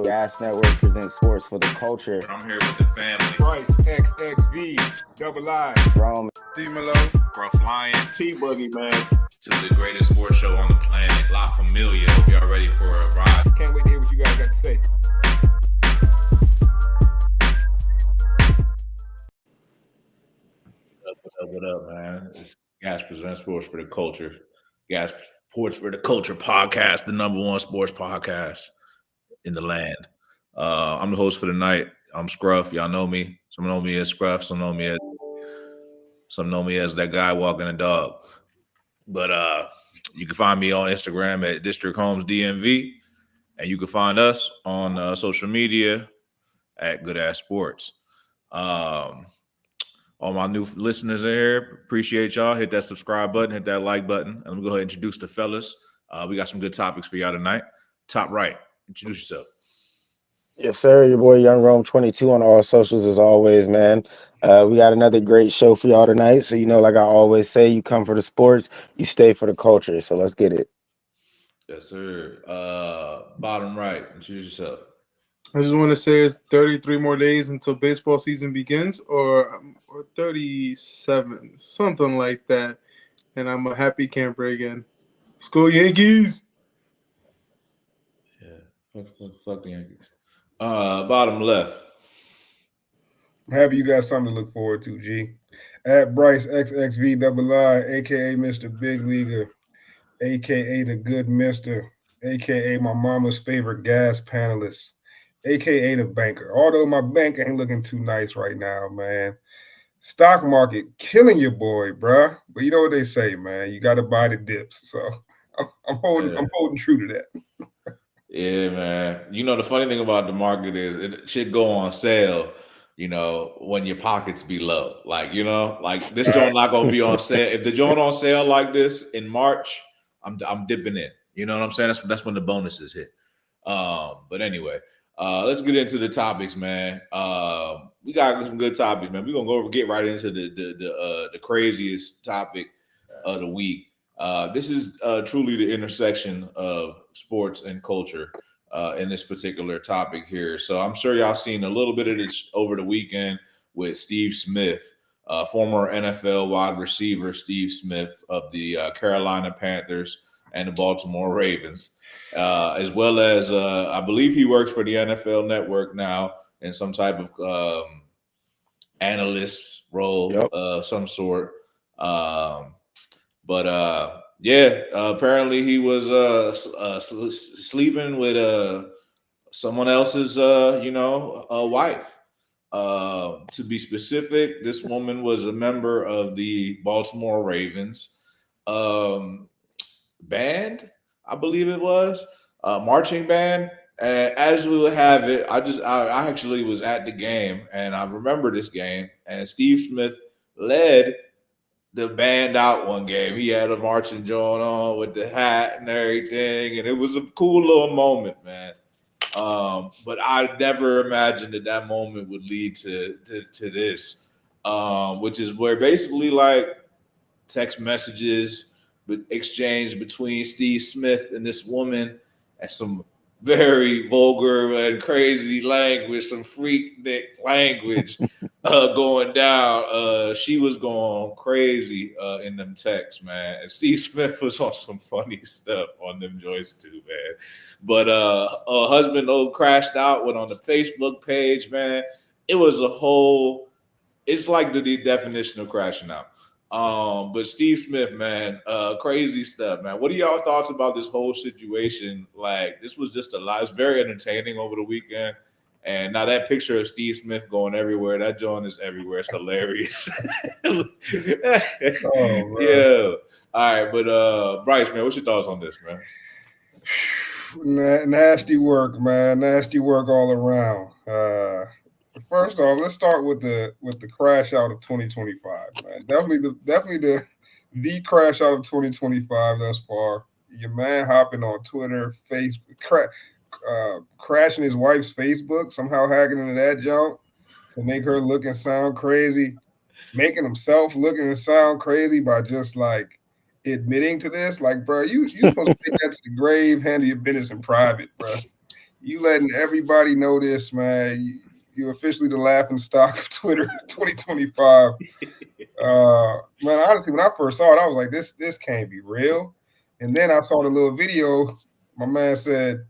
Gas Network presents sports for the culture. I'm here with the family. Bryce, XXV, Double I, Rome, D-Malo, Gruff Lion. T-Buggy, man. This is the greatest sports show on the planet. La Familia. Hope y'all ready for a ride. Can't wait to hear what you guys got to say. What up, man? It's Gas presents sports for the culture. Gas Sports for the Culture podcast, the number one sports podcast in the land. I'm the host for the night. I'm Scruff. Y'all know me. Some know me as Scruff. Some know me as that guy walking a dog. But you can find me on Instagram at District Homes DMV, and you can find us on social media at Good Ass Sports. All my new listeners in here, appreciate y'all. Hit that subscribe button, hit that like button. And I'm going to go ahead and introduce the fellas. We got some good topics for y'all tonight. Top right, introduce yourself. Yes, sir. Your boy Young Rome 22 on all socials as always, man. We got another great show for y'all tonight. So, like I always say, you come for the sports, you stay for the culture. So let's get it. Yes, sir. Bottom right, introduce yourself. I just want to say it's 33 more days until baseball season begins, or 37, something like that. And I'm a happy camper again. Let's go Yankees! Yeah, fuck the Yankees. Bottom left. I'm happy you got something to look forward to, G. At Bryce XXV Double I, a.k.a. Mr. Big Leaguer, a.k.a. the good mister, a.k.a. my mama's favorite gas panelist, a.k.a. the banker. Although my bank ain't looking too nice right now, man. Stock market killing your boy, bruh. But you know what they say, man. You got to buy the dips. So I'm holding true to that. Yeah, man. The funny thing about the market is it should go on sale, when your pockets be low. Like this joint not going to be on sale. If the joint on sale like this in March, I'm dipping in. You know what I'm saying? That's when the bonuses hit. But anyway, let's get into the topics, man. We got some good topics, man. We're gonna get right into the craziest topic of the week. This is truly the intersection of sports and culture in this particular topic here. So I'm sure y'all seen a little bit of this over the weekend with Steve Smith, former NFL wide receiver Steve Smith of the Carolina Panthers and the Baltimore Ravens. As well as I believe he works for the NFL Network now in some type of analyst role of some sort. Apparently he was sleeping with someone else's wife. To be specific, this woman was a member of the Baltimore Ravens band, I believe it was, marching band. And as we would have it, I actually was at the game, and I remember this game. And Steve Smith led the band out one game. He had a marching joint on with the hat and everything, and it was a cool little moment, man. But I never imagined that moment would lead to this, which is where basically like text messages exchange between Steve Smith and this woman, and some very vulgar and crazy language, some freaknik language going down. She was going crazy in them texts, man. And Steve Smith was on some funny stuff on them joints too, man. But her husband crashed out, went on the Facebook page, man. It was it's like the definition of crashing out. But Steve Smith, man, crazy stuff, man. What are y'all thoughts about this whole situation? Like, this was just a lot. It's very entertaining over the weekend. And now that picture of Steve Smith going everywhere, that joint is everywhere. It's hilarious. Yeah. All right, but Bryce, man, what's your thoughts on this, man? Nasty work, man. Nasty work all around. First off, let's start with the crash out of 2025, man. Definitely the crash out of 2025 thus far. Your man hopping on Twitter, Facebook, crashing his wife's Facebook, somehow hacking into that junk to make her look and sound crazy, making himself look and sound crazy by just like admitting to this. Like, bro, you supposed to take that to the grave, handle your business in private, bro. You letting everybody know this, man. You're officially the laughing stock of Twitter 2025. Man, honestly, when I first saw it, I was like, this can't be real. And then I saw the little video. My man said,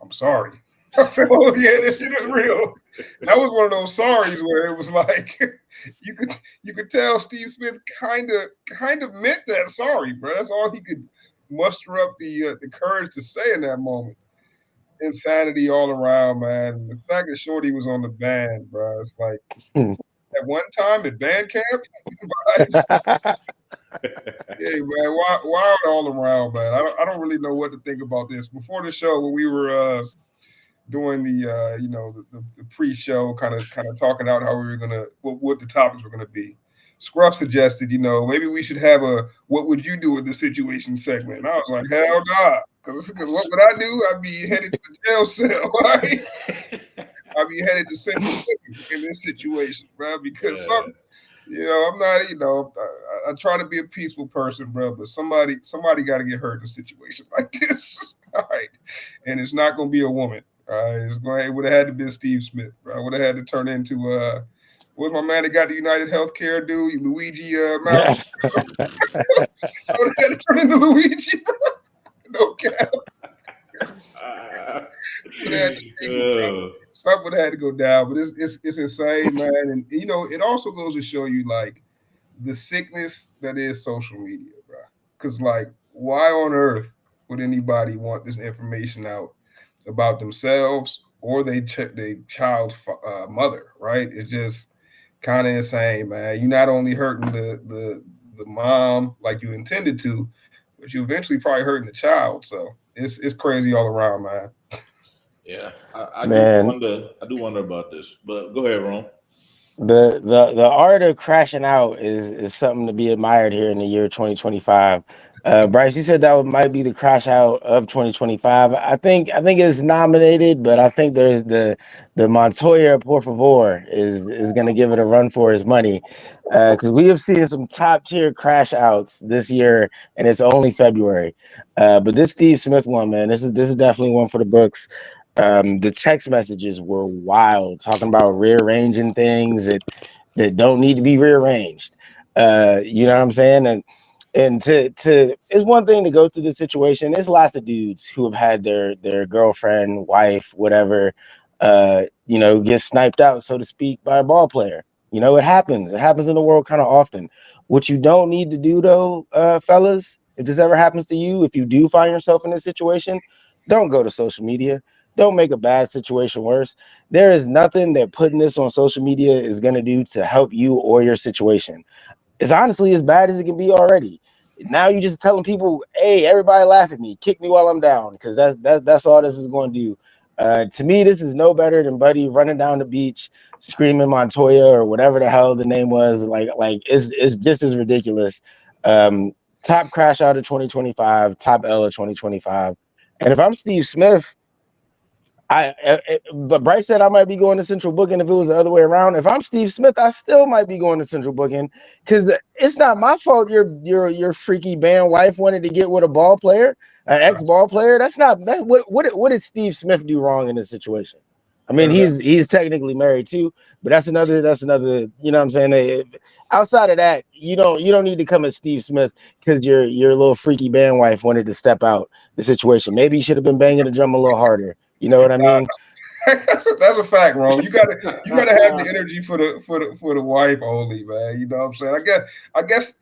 I'm sorry. I said, oh yeah, this shit is real. That was one of those sorries where it was like you could tell Steve Smith kind of meant that sorry, bro. That's all he could muster up the courage to say in that moment. Insanity all around, man. The fact that Shorty was on the band, bro. It's like at one time at band camp, vibes. Yeah, man. Wild all around, man. I don't really know what to think about this. Before the show, when we were doing the the pre-show, kind of talking out how we were gonna what the topics were gonna be. Scruff suggested, maybe we should have a "What would you do in this situation" segment. And I was like, hell nah, because what would I do? I'd be headed to the jail cell, right? I'd be headed to Central in this situation, bro. Because I'm not, I try to be a peaceful person, bro, but somebody got to get hurt in a situation like this, all right? And it's not gonna be a woman. It would have had to be Steve Smith, bro. I would have had to turn into what's my man that got the United Healthcare dude, Luigi Malcolm. I would have had to turn into Luigi, bro. No cap. Something would have had to go down, but it's insane, man. And it also goes to show you like the sickness that is social media, bro. Because like, why on earth would anybody want this information out about themselves or they child's mother, right? It's just kind of insane, man. You're not only hurting the mom like you intended to, but you eventually probably hurting the child. So it's crazy all around, man. Yeah, I do wonder about this, but go ahead, Ron. The art of crashing out is something to be admired here in the year 2025. Bryce, you said that might be the crash out of 2025. I think it's nominated, but I think there's the Montoya Por Favor is going to give it a run for his money, because we have seen some top tier crash outs this year, and it's only February. But this Steve Smith one, man, this is definitely one for the books. The text messages were wild, talking about rearranging things that don't need to be rearranged. You know what I'm saying? And to it's one thing to go through the situation. There's lots of dudes who have had their girlfriend, wife, whatever, get sniped out, so to speak, by a ball player. It happens. It happens in the world kind of often. What you don't need to do though, fellas, if this ever happens to you, if you do find yourself in this situation, don't go to social media. Don't make a bad situation worse. There is nothing that putting this on social media is going to do to help you or your situation. It's honestly as bad as it can be already. Now you're just telling people, hey, everybody laugh at me, kick me while I'm down, because that's all this is going to do. To me, this is no better than Buddy running down the beach, screaming Montoya or whatever the hell the name was. Like it's just as ridiculous. Top crash out of 2025, top L of 2025. And if I'm Steve Smith, but Bryce said I might be going to central booking if it was the other way around. If I'm Steve Smith, I still might be going to central booking, because it's not my fault your freaky band wife wanted to get with a ball player, an ex-ball player. That's not that. What did Steve Smith do wrong in this situation? I mean, he's technically married too, but that's another. You know what I'm saying? Outside of that, you don't need to come at Steve Smith because your little freaky band wife wanted to step out the situation. Maybe you should have been banging the drum a little harder. You know what I mean? That's a fact, Ron. You gotta have the energy for the wife only, man. You know what I'm saying? I guess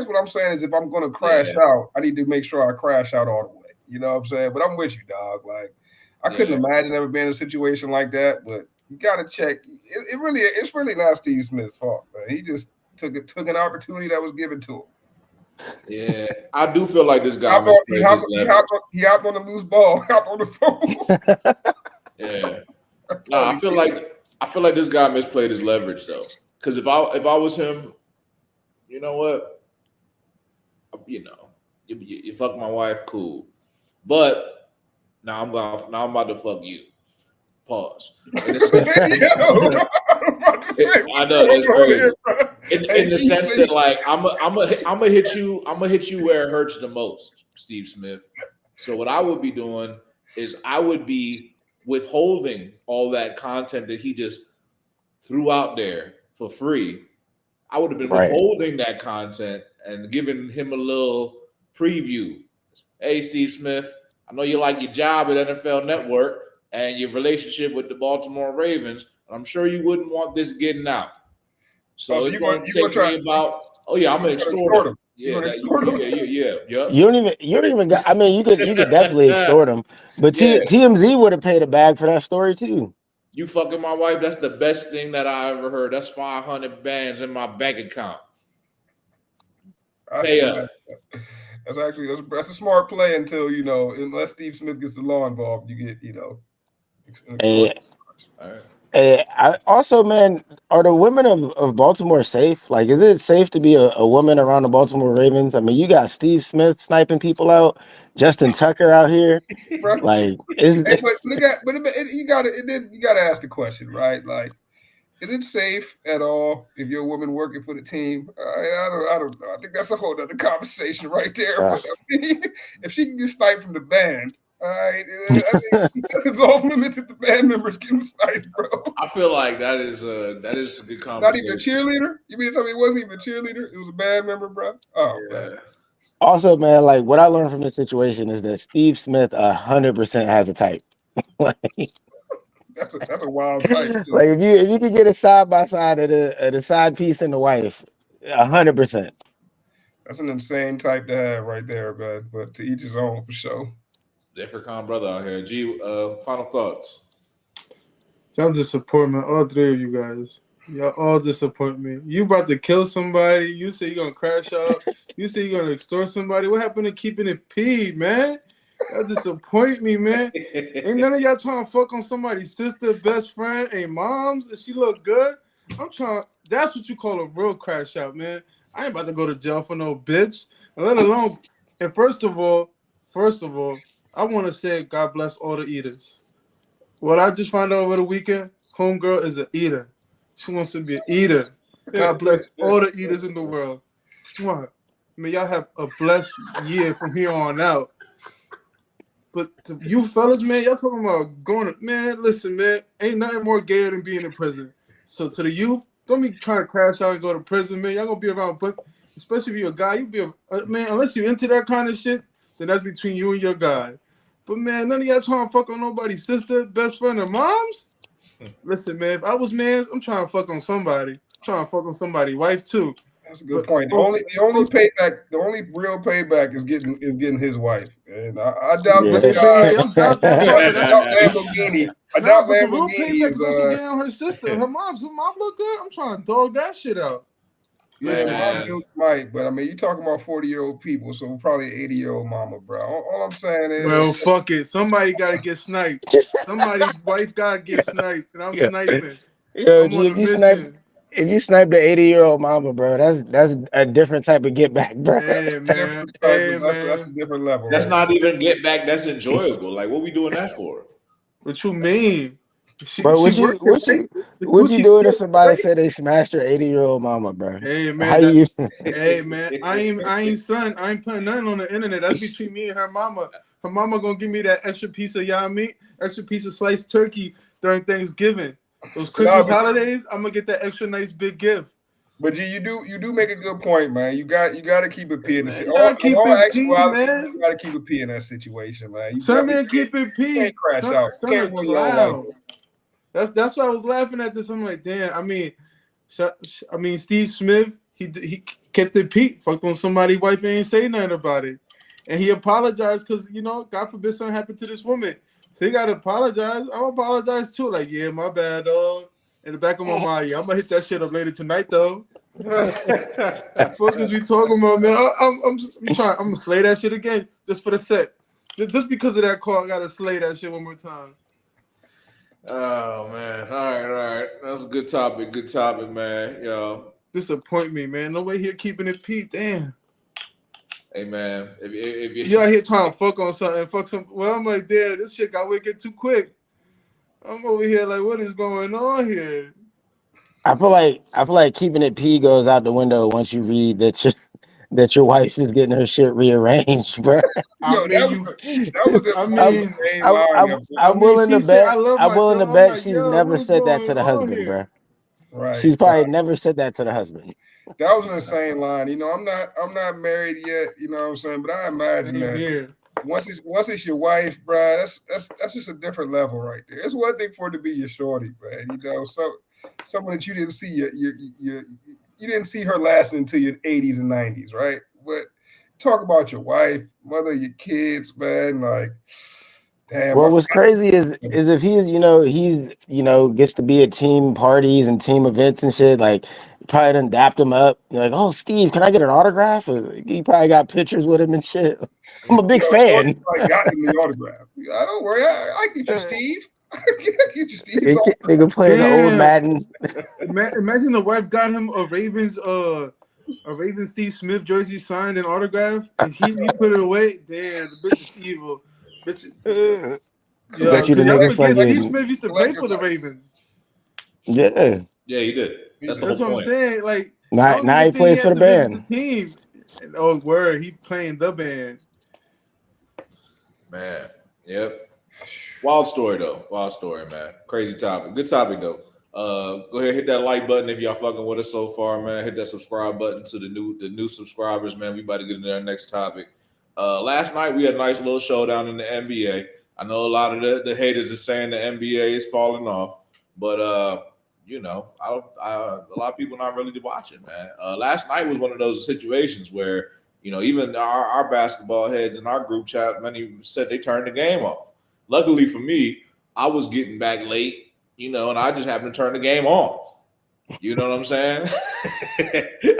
what I'm saying is if I'm gonna crash out, I need to make sure I crash out all the way. You know what I'm saying? But I'm with you, dog. Like I couldn't imagine ever being in a situation like that. But you gotta check. It's really not Steve Smith's fault, man. He just took an opportunity that was given to him. Yeah, I do feel like this guy he hopped on the loose ball, hopped on the phone. Yeah. No, I feel like this guy misplayed his leverage though. Because if I was him, you know what? You fuck my wife, cool. But now I'm about to fuck you. Pause. In the sense, I know it's crazy. In the sense that like I'm gonna hit you where it hurts the most, Steve Smith. So what I would be doing is I would be withholding all that content that he just threw out there for free, I would have been Right. withholding that content and giving him a little preview. Hey, Steve Smith, I know you like your job at NFL Network and your relationship with the Baltimore Ravens, but I'm sure you wouldn't want this getting out. So So it's you going want to take me about. Oh yeah, I'm gonna extort him. You Yeah, gonna that, extort him? yep. You don't even got. I mean, you could definitely extort them, but Yeah. TMZ would have paid a bag for that story too. You fucking my wife, that's the best thing that I ever heard. That's 500 bands in my bank account. Pay up. That's a smart play until unless Steve Smith gets the law involved, you get And, All right. I also, man, are the women of Baltimore safe? Like, is it safe to be a woman around the Baltimore Ravens? I mean, you got Steve Smith sniping people out, Justin Tucker out here. bro. Like, is Hey, you gotta ask the question, right? Like, is it safe at all if you're a woman working for the team? I don't know. I think that's a whole other conversation right there. uh, But I mean, if she can get sniped from the band, all right, I mean, it's off limits if the band members getting sniped, bro. I feel like that is a good Not even a conversation. cheerleader. You mean to tell me it wasn't even a cheerleader? It was a band member, bro. Oh, man. Yeah. also, man, like what I learned from this situation is that Steve Smith 100% has a type. Like, That's a wild type. Too. like if you could get a side by side of the side piece and the wife, 100%. That's an insane type to have right there, man. But to each his own for sure. Different kind of brother out here. G, final thoughts. Y'all disappoint me, all three of you guys. Y'all all disappoint me. You about to kill somebody. You say you're gonna crash out. You say you're gonna extort somebody. What happened to keeping it P, man? Y'all disappoint me, man. Ain't none of y'all trying to fuck on somebody's sister, best friend, ain't moms, and she look good. I'm trying. That's what you call a real crash out, man. I ain't about to go to jail for no bitch. And let alone. And first of all, I want to say God bless all the eaters. What I just found out over the weekend, homegirl is an eater. She wants to be an eater. God bless all the eaters in the world. Mwah. May y'all have a blessed year from here on out. But to you fellas, man, y'all talking about going to, man, listen, man, ain't nothing more gayer than being in prison. So to the youth, don't be trying to crash out and go to prison, man. Y'all gonna be around, but especially if you're a guy, you be a man, unless you're into that kind of shit, then that's between you and your guy. But man, none of y'all trying to fuck on nobody's sister, best friend, or moms. Listen, man, if I was man, I'm trying to fuck on somebody. I'm trying to fuck on somebody's wife too. That's a good point. The only payback, the only real payback is getting his wife. And I doubt Yeah. this guy. I'm doubt I that. doubt Lamborghini. I Nah, doubt but the real Lamborghini payback is. is also getting on her sister. Her mom look good. I'm trying to dog that shit out. Yeah, Man. mom Dukes might, but I mean, you talking about 40-year-old people, so probably 80-year-old mama, bro. All I'm saying is, Well, fuck it. Somebody got to get sniped. Somebody's wife got to get sniped, and I'm Yeah. sniping. Yo, I'm G, on a mission. if you snipe the 80-year-old mama, bro, that's a different type of get back, bro. Hey, a man. different type Hey, of, that's a man. different level. That's right? not even get back. That's enjoyable. Like, what we doing that for? What you mean? But what you doing if somebody right? said they smashed your 80-year-old mama, bro? Hey, How man. you? Hey, man. I ain't putting nothing on the internet. That's between me and her mama. Her mama gonna give me that extra piece of yam meat, extra piece of sliced turkey during Thanksgiving. Those Christmas holidays, I'm gonna get that extra nice big gift. But G, you do make a good point, man. You got to keep it P in the Man, situation. you gotta keep All it P, actuality, man. you got to keep it P in that situation, man. You Son definitely didn't keep it P. can't crash out. Son Can't is ruin your own life. loud. That's why I was laughing at this. I'm like, damn. I mean, Steve Smith, he kept it P. Fucked on somebody's wife and ain't say nothing about it, and he apologized because God forbid something happened to this woman. So he gotta apologize. I'm apologize too. Like, yeah, my bad, dog. In the back of my mind, yeah, I'm gonna hit that shit up later tonight, though. Fuck is we talking about, man? I'm trying. I'm gonna slay that shit again just for the set. Just because of that call, I gotta slay that shit one more time. Oh man! All right. That's a good topic. Good topic, man. Yo. Disappoint me, man. No way here keeping it Pete. Damn. Hey man, if you out here trying to fuck on something, fuck some. Well, I'm like, damn, this shit got wicked too quick. I'm over here like, what is going on here? I feel like keeping it P goes out the window once you read that that your wife is getting her shit rearranged, bro. I Yo, mean, you. that was the I most mean, insane line ever. I I'm mean, willing to she said, "I bet. love I'm my willing to dog." I'm bet like, she's "Yo, never what's said that going to the on husband, bro. here?" Right. She's probably never said that to the husband. That was an insane line. I'm not married yet, you know what I'm saying? But I imagine Same that here. once it's your wife, bro, that's just a different level right there. It's one thing for it to be your shorty, man. So someone that you didn't see you didn't see her lasting into your 80s and 90s, right? But talk about your wife, mother of your kids, man. Like, damn, Well, what's crazy is if he's gets to be at team parties and team events and shit, like probably done dapped him up. You're like, oh Steve, can I get an autograph? He probably got pictures with him and shit. I'm a big Shorty fan. like got him the autograph. I don't worry, I get you, Steve. I get you, Steve's Nigga playing the old Damn. Madden. Imagine the wife got him a Ravens Steve Smith jersey signed and autograph, and he put it away. Damn, the bitch is evil. Bitch, yeah, Bet you the because y'all nigga forget Steve fucking Smith used to play for the Ravens. yeah. Yeah, he did. That's the whole That's what I'm point. saying. Like, I Now, don't now even he think he plays for had the to visit the band. team. And, oh, word, he playing the band. Man, yep. Wild story though. Wild story, man. Crazy topic. Good topic though. Go ahead, hit that like button if y'all fucking with us so far, man. Hit that subscribe button to the new subscribers, man. We about to get into our next topic. Last night we had a nice little showdown in the NBA. I know a lot of the haters are saying the NBA is falling off, but a lot of people not really watching, man. Last night was one of those situations where even our basketball heads in our group chat, many said they turned the game off. Luckily for me, I was getting back late, and I just happened to turn the game on. You know what I'm saying?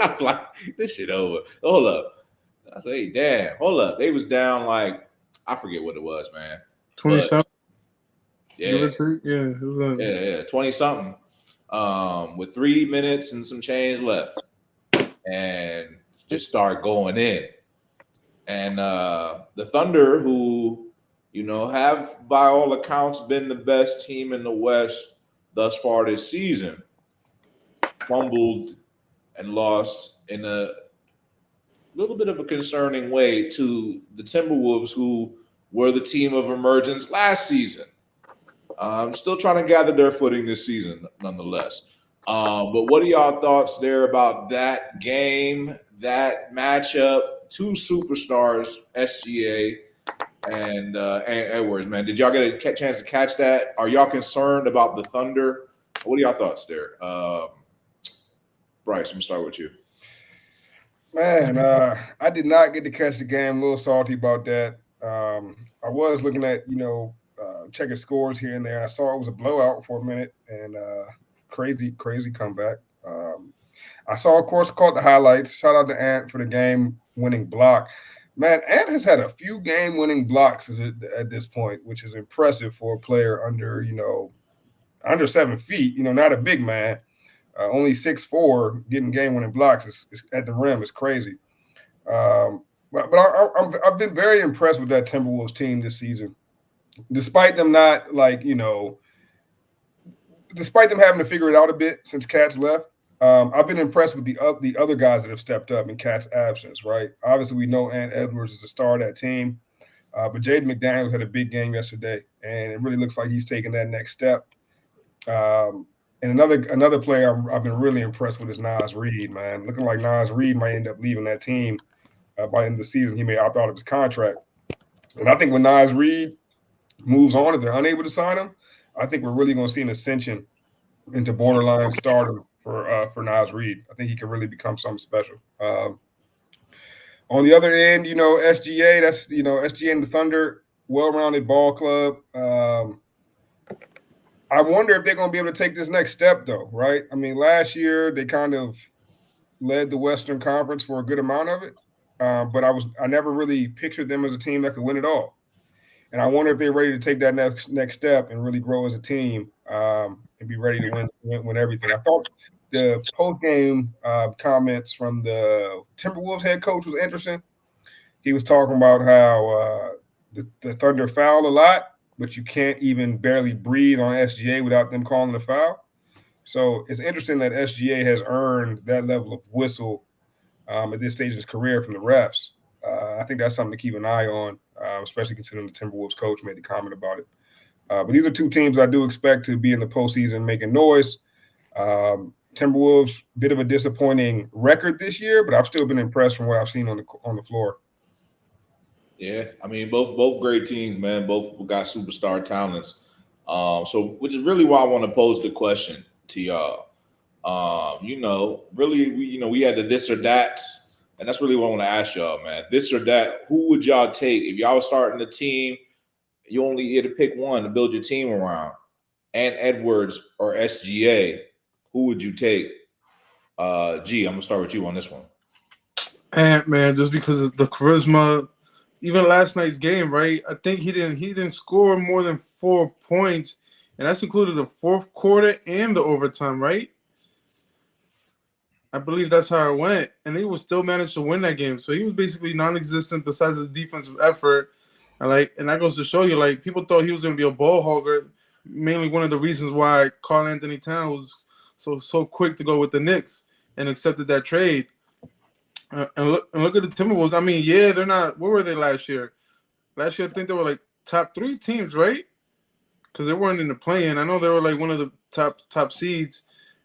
I'm like, this shit over. Hold up. I say, hey, damn, hold up. They was down like, I forget what it was, man. 27. Yeah, Yeah, it was yeah, 20 something. With 3 minutes and some change left. And just start going in. And the Thunder, who have by all accounts been the best team in the West thus far this season, fumbled and lost in a little bit of a concerning way to the Timberwolves, who were the team of emergence last season. Still trying to gather their footing this season, nonetheless. But what are y'all thoughts there about that game, that matchup? Two superstars, SGA and Edwards, man. Did y'all get a chance to catch that? Are y'all concerned about the Thunder? What are y'all thoughts there? Bryce, I'm gonna start with you. Man, I did not get to catch the game. A little salty about that. I was looking at, checking scores here and there. I saw it was a blowout for a minute and crazy comeback. I saw, of course, caught the highlights. Shout out to Ant for the game-winning block. Man, Ant has had a few game-winning blocks at this point, which is impressive for a player under 7 feet. Not a big man. Only 6'4", getting game-winning blocks is at the rim is crazy. But I've been very impressed with that Timberwolves team this season, despite them not despite them having to figure it out a bit since Cat's left. I've been impressed with the other guys that have stepped up in Cat's absence. Right, obviously we know Ant Edwards is the star of that team, but Jaden McDaniels had a big game yesterday, and it really looks like he's taking that next step. And another player I've been really impressed with is Nas Reed, man. Looking like Nas Reed might end up leaving that team by the end of the season. He may opt out of his contract. And I think when Nas Reed moves on, if they're unable to sign him, I think we're really going to see an ascension into borderline stardom for Nas Reed. I think he can really become something special. On the other end, SGA, that's, SGA and the Thunder, well-rounded ball club. I wonder if they're going to be able to take this next step, though, right? I mean, last year they kind of led the Western Conference for a good amount of it, but I never really pictured them as a team that could win it all. And I wonder if they're ready to take that next step and really grow as a team and be ready to win everything. I thought the post-game comments from the Timberwolves head coach was interesting. He was talking about how the Thunder foul a lot, but you can't even barely breathe on SGA without them calling a foul. So it's interesting that SGA has earned that level of whistle at this stage of his career from the refs. I think that's something to keep an eye on, especially considering the Timberwolves coach made the comment about it. But these are two teams I do expect to be in the postseason making noise. Timberwolves, bit of a disappointing record this year, but I've still been impressed from what I've seen on the floor. Yeah, I mean both great teams, man. Both got superstar talents. So which is really why I want to pose the question to y'all. Really, we had the this or that's, and that's really what I want to ask y'all, man. This or that, who would y'all take if y'all was starting a team? You only had to pick one to build your team around. And Edwards or SGA, who would you take? G, I'm gonna start with you on this one. And man, just because of the charisma, even last night's game, right? I think he didn't score more than 4 points, and that's included the fourth quarter and the overtime, right? I believe that's how it went, and he was still managed to win that game. So he was basically non-existent besides his defensive effort. And that goes to show you, like, people thought he was going to be a ball hogger. Mainly one of the reasons why Karl Anthony Towns was so quick to go with the Knicks and accepted that trade. And look at the Timberwolves. I mean, yeah, they're not. Where were they last year? Last year, I think they were like top 3 teams, right? Because they weren't in the play-in. I know they were like one of the top seeds.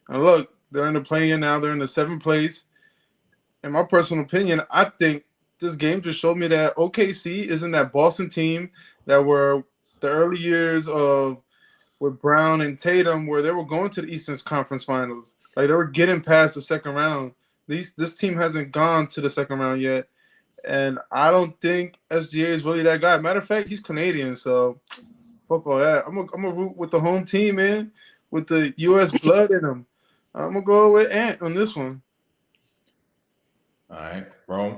And look, they're in the play-in now. They're in the 7th place. In my personal opinion, I think this game just showed me that OKC isn't that Boston team that were the early years of with Brown and Tatum, where they were going to the Eastern Conference Finals. Like, they were getting past the second round. This team hasn't gone to the second round yet. And I don't think SGA is really that guy. Matter of fact, he's Canadian, so fuck all that. I'm gonna root with the home team, man, with the U.S. blood in them. I'm gonna go with Ant on this one. All right, Rome.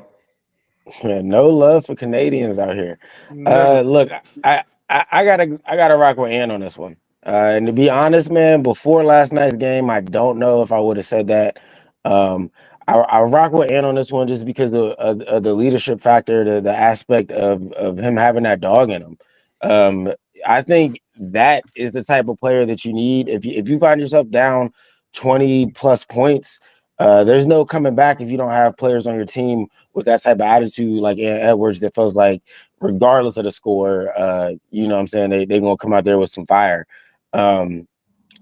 Yeah, no love for Canadians out here. Never. Look, I gotta rock with Ann on this one. And to be honest, man, before last night's game, I don't know if I would have said that. Um, I rock with Ann on this one just because of the leadership factor, the aspect of him having that dog in him. Um, I think that is the type of player that you need if you find yourself down 20 plus points. There's no coming back if you don't have players on your team with that type of attitude like Edwards that feels like regardless of the score, you know what I'm saying, they're gonna come out there with some fire. Um,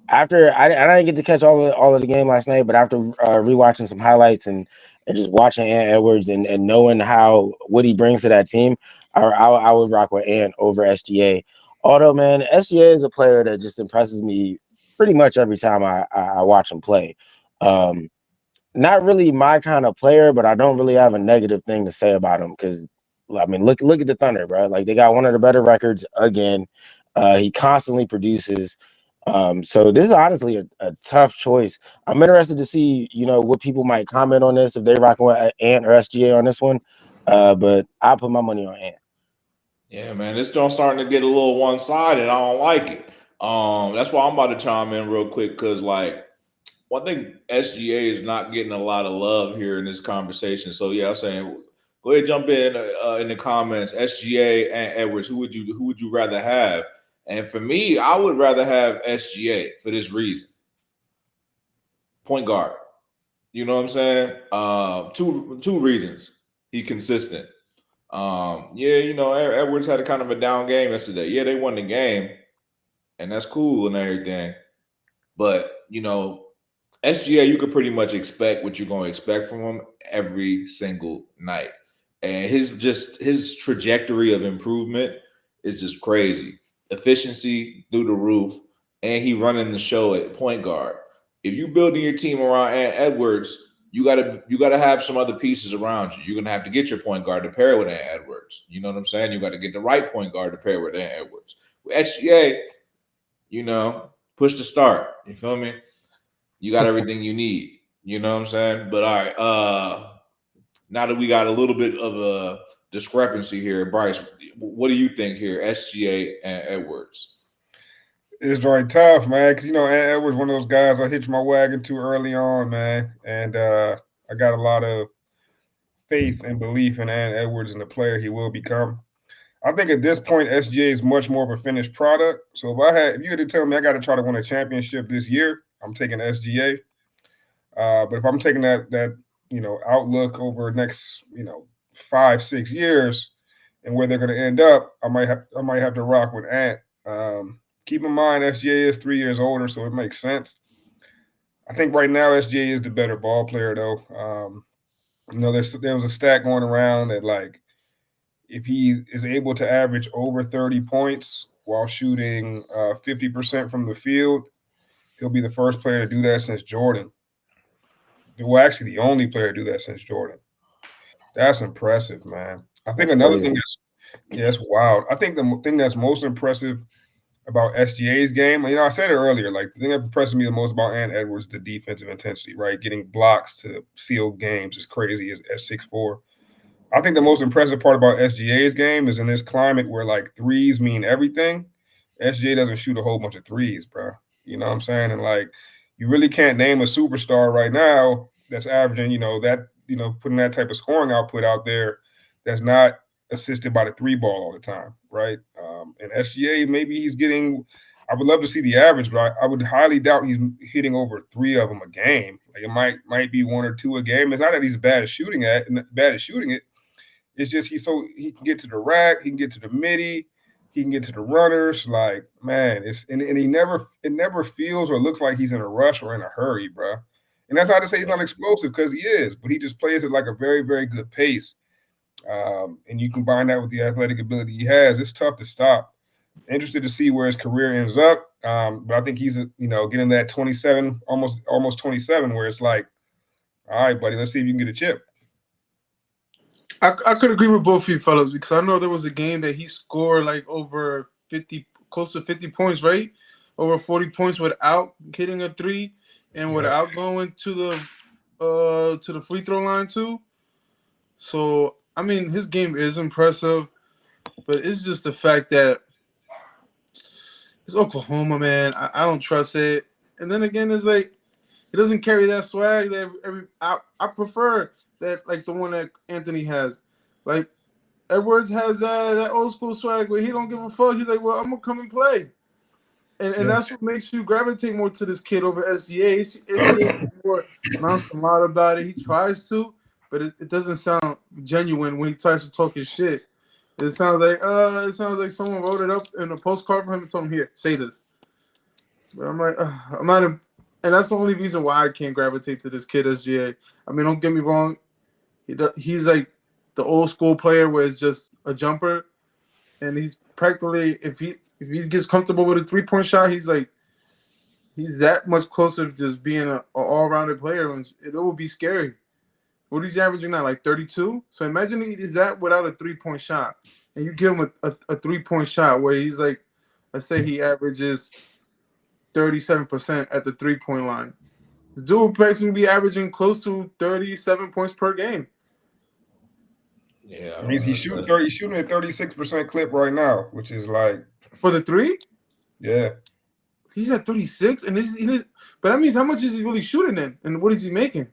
After I didn't get to catch all of the game last night, but after rewatching some highlights and just watching Ant Edwards and knowing what he brings to that team, I would rock with Ant over SGA. Although, man, SGA is a player that just impresses me pretty much every time I watch him play. Not really my kind of player, but I don't really have a negative thing to say about him because, I mean, look at the Thunder, bro. Like, they got one of the better records again. He constantly produces. So this is honestly a tough choice. I'm interested to see, what people might comment on this if they rocking with Ant or SGA on this one. But I'll put my money on Ant. Yeah, man, this don't starting to get a little one sided. I don't like it. That's why I'm about to chime in real quick because, like, one thing SGA is not getting a lot of love here in this conversation. So yeah, I'm saying go ahead, jump in the comments. SGA and Edwards, who would you rather have? And for me, I would rather have SGA for this reason. Point guard. You know what I'm saying? Two reasons. He consistent. Edwards had a kind of a down game yesterday. Yeah, they won the game, and that's cool and everything. But SGA, you could pretty much expect what you're going to expect from him every single night. And his trajectory of improvement is just crazy. Efficiency through the roof, and he running the show at point guard. If you building your team around Ant Edwards, you gotta have some other pieces around you. You're gonna have to get your point guard to pair with Ant Edwards. You know what I'm saying? You got to get the right point guard to pair with Ant Edwards. With SGA, push to start. You feel me? You got everything you need. You know what I'm saying? But all right, now that we got a little bit of a discrepancy here, Bryce, what do you think here, SGA and Edwards? It's very tough, man, because Ant Edwards one of those guys I hitched my wagon too early on, man, and I got a lot of faith and belief in Ant Edwards and the player he will become. I think at this point, SGA is much more of a finished product. So if you had to tell me I got to try to win a championship this year, I'm taking SGA. But if I'm taking that outlook over the next 5-6 years and where they're going to end up, I might have to rock with Ant. Keep in mind SGA is 3 years older, so it makes sense. I think right now SGA is the better ball player though. There was a stat going around that like if he is able to average over 30 points while shooting 50% from the field, he'll be the first player to do that since Jordan. Well, actually, the only player to do that since Jordan. That's impressive, man. I think That's another thing crazy. it's wild. I think the thing that's most impressive about SGA's game, I said it earlier, like the thing that impresses me the most about Ant Edwards, the defensive intensity, right? Getting blocks to seal games is crazy at 6'4". I think the most impressive part about SGA's game is in this climate where like threes mean everything. SGA doesn't shoot a whole bunch of threes, bro. You know what I'm saying? And like, you really can't name a superstar right now that's averaging, putting that type of scoring output out there that's not assisted by the three ball all the time, right? And SGA, maybe he's getting. I would love to see the average, but I would highly doubt he's hitting over three of them a game. Like it might be one or two a game. It's not that he's bad at shooting it. It's just he can get to the rack, he can get to the midi, he can get to the runners. Like man, and it never feels or looks like he's in a rush or in a hurry, bro. And that's not to say he's not explosive because he is, but he just plays at like a very very good pace. And you combine that with the athletic ability he has, it's tough to stop. Interested to see where his career ends up, but I think he's getting that 27, almost 27, where it's like, all right, buddy, let's see if you can get a chip. I could agree with both of you fellas because I know there was a game that he scored like over 50, close to 50 points, right? Over 40 points without hitting a three and without going to the free throw line too. So I mean, his game is impressive, but it's just the fact that it's Oklahoma, man. I don't trust it. And then again, it's like he doesn't carry that swag that I prefer that like the one that Anthony has. Like Edwards has that old school swag where he don't give a fuck. He's like, well, I'm gonna come and play. And that's what makes you gravitate more to this kid over SGA. SGA is more nonchalant about it. He tries to, but it doesn't sound genuine when he tries to talk his shit. It sounds like someone wrote it up in a postcard for him and told him, here, say this. But I'm like, I'm not in, and that's the only reason why I can't gravitate to this kid SGA. I mean, don't get me wrong. He's like the old school player where it's just a jumper, and he's practically if he gets comfortable with a 3-point shot, he's that much closer to just being an all-rounded player, and it would be scary. What is he averaging now, like 32? So imagine he's that without a 3-point shot, and you give him a 3-point shot where he's like, let's say he averages 37% at the 3-point line. The dude will basically be averaging close to 37 points per game. Yeah, he's shooting at 36% clip right now, which is like for the three. Yeah, he's at 36, and but that means how much is he really shooting then, and what is he making?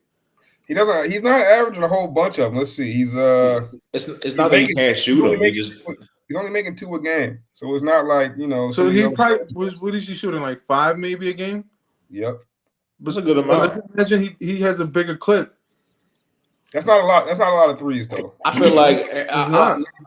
He's not averaging a whole bunch of them. Let's see. It's not that he can't shoot them. He's only making 2 a game, so it's not like So he probably what is he shooting, like 5 maybe a game? Yep, that's a good amount. Let's imagine he has a bigger clip. That's not a lot. That's not a lot of threes, though. I feel like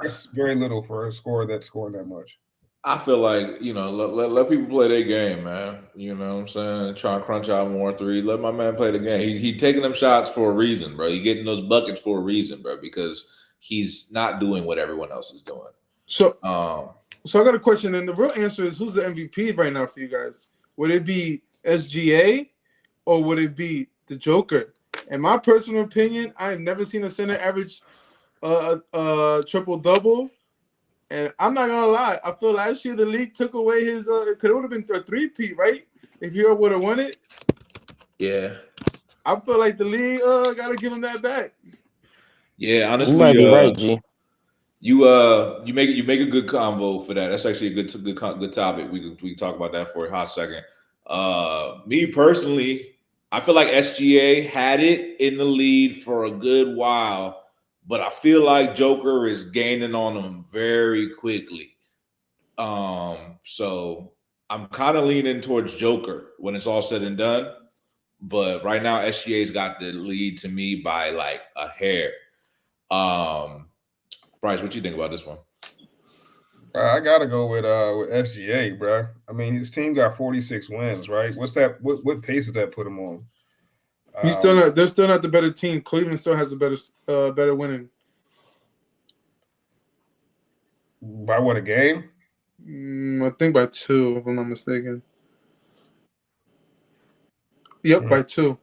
that's very little for a scorer that's scoring that much. I feel like let people play their game, man. You know what I'm saying? Try and crunch out more threes. Let my man play the game. He taking them shots for a reason, bro. He getting those buckets for a reason, bro. Because he's not doing what everyone else is doing. So I got a question, and the real answer is who's the MVP right now for you guys? Would it be SGA or would it be the Joker? In my personal opinion, I've never seen a center average a triple-double. And I'm not going to lie. I feel last year the league took away his because it would have been a 3-peat, right? If you would have won it. Yeah. I feel like the league got to give him that back. Yeah, honestly. You might be right, G. You make a good combo for that. That's actually a good topic. We can talk about that for a hot second. Me personally, I feel like SGA had it in the lead for a good while, but I feel like Joker is gaining on him very quickly. So I'm kind of leaning towards Joker when it's all said and done. but right now SGA's got the lead to me by like a hair. Bryce, what you think about this one? I gotta go with SGA, bro. I mean, his team got 46 wins, right? What's that? What pace does that put him on? He's still not. They're still not the better team. Cleveland still has a better winning. By what, a game? I think by 2, if I'm not mistaken. Yep, by 2.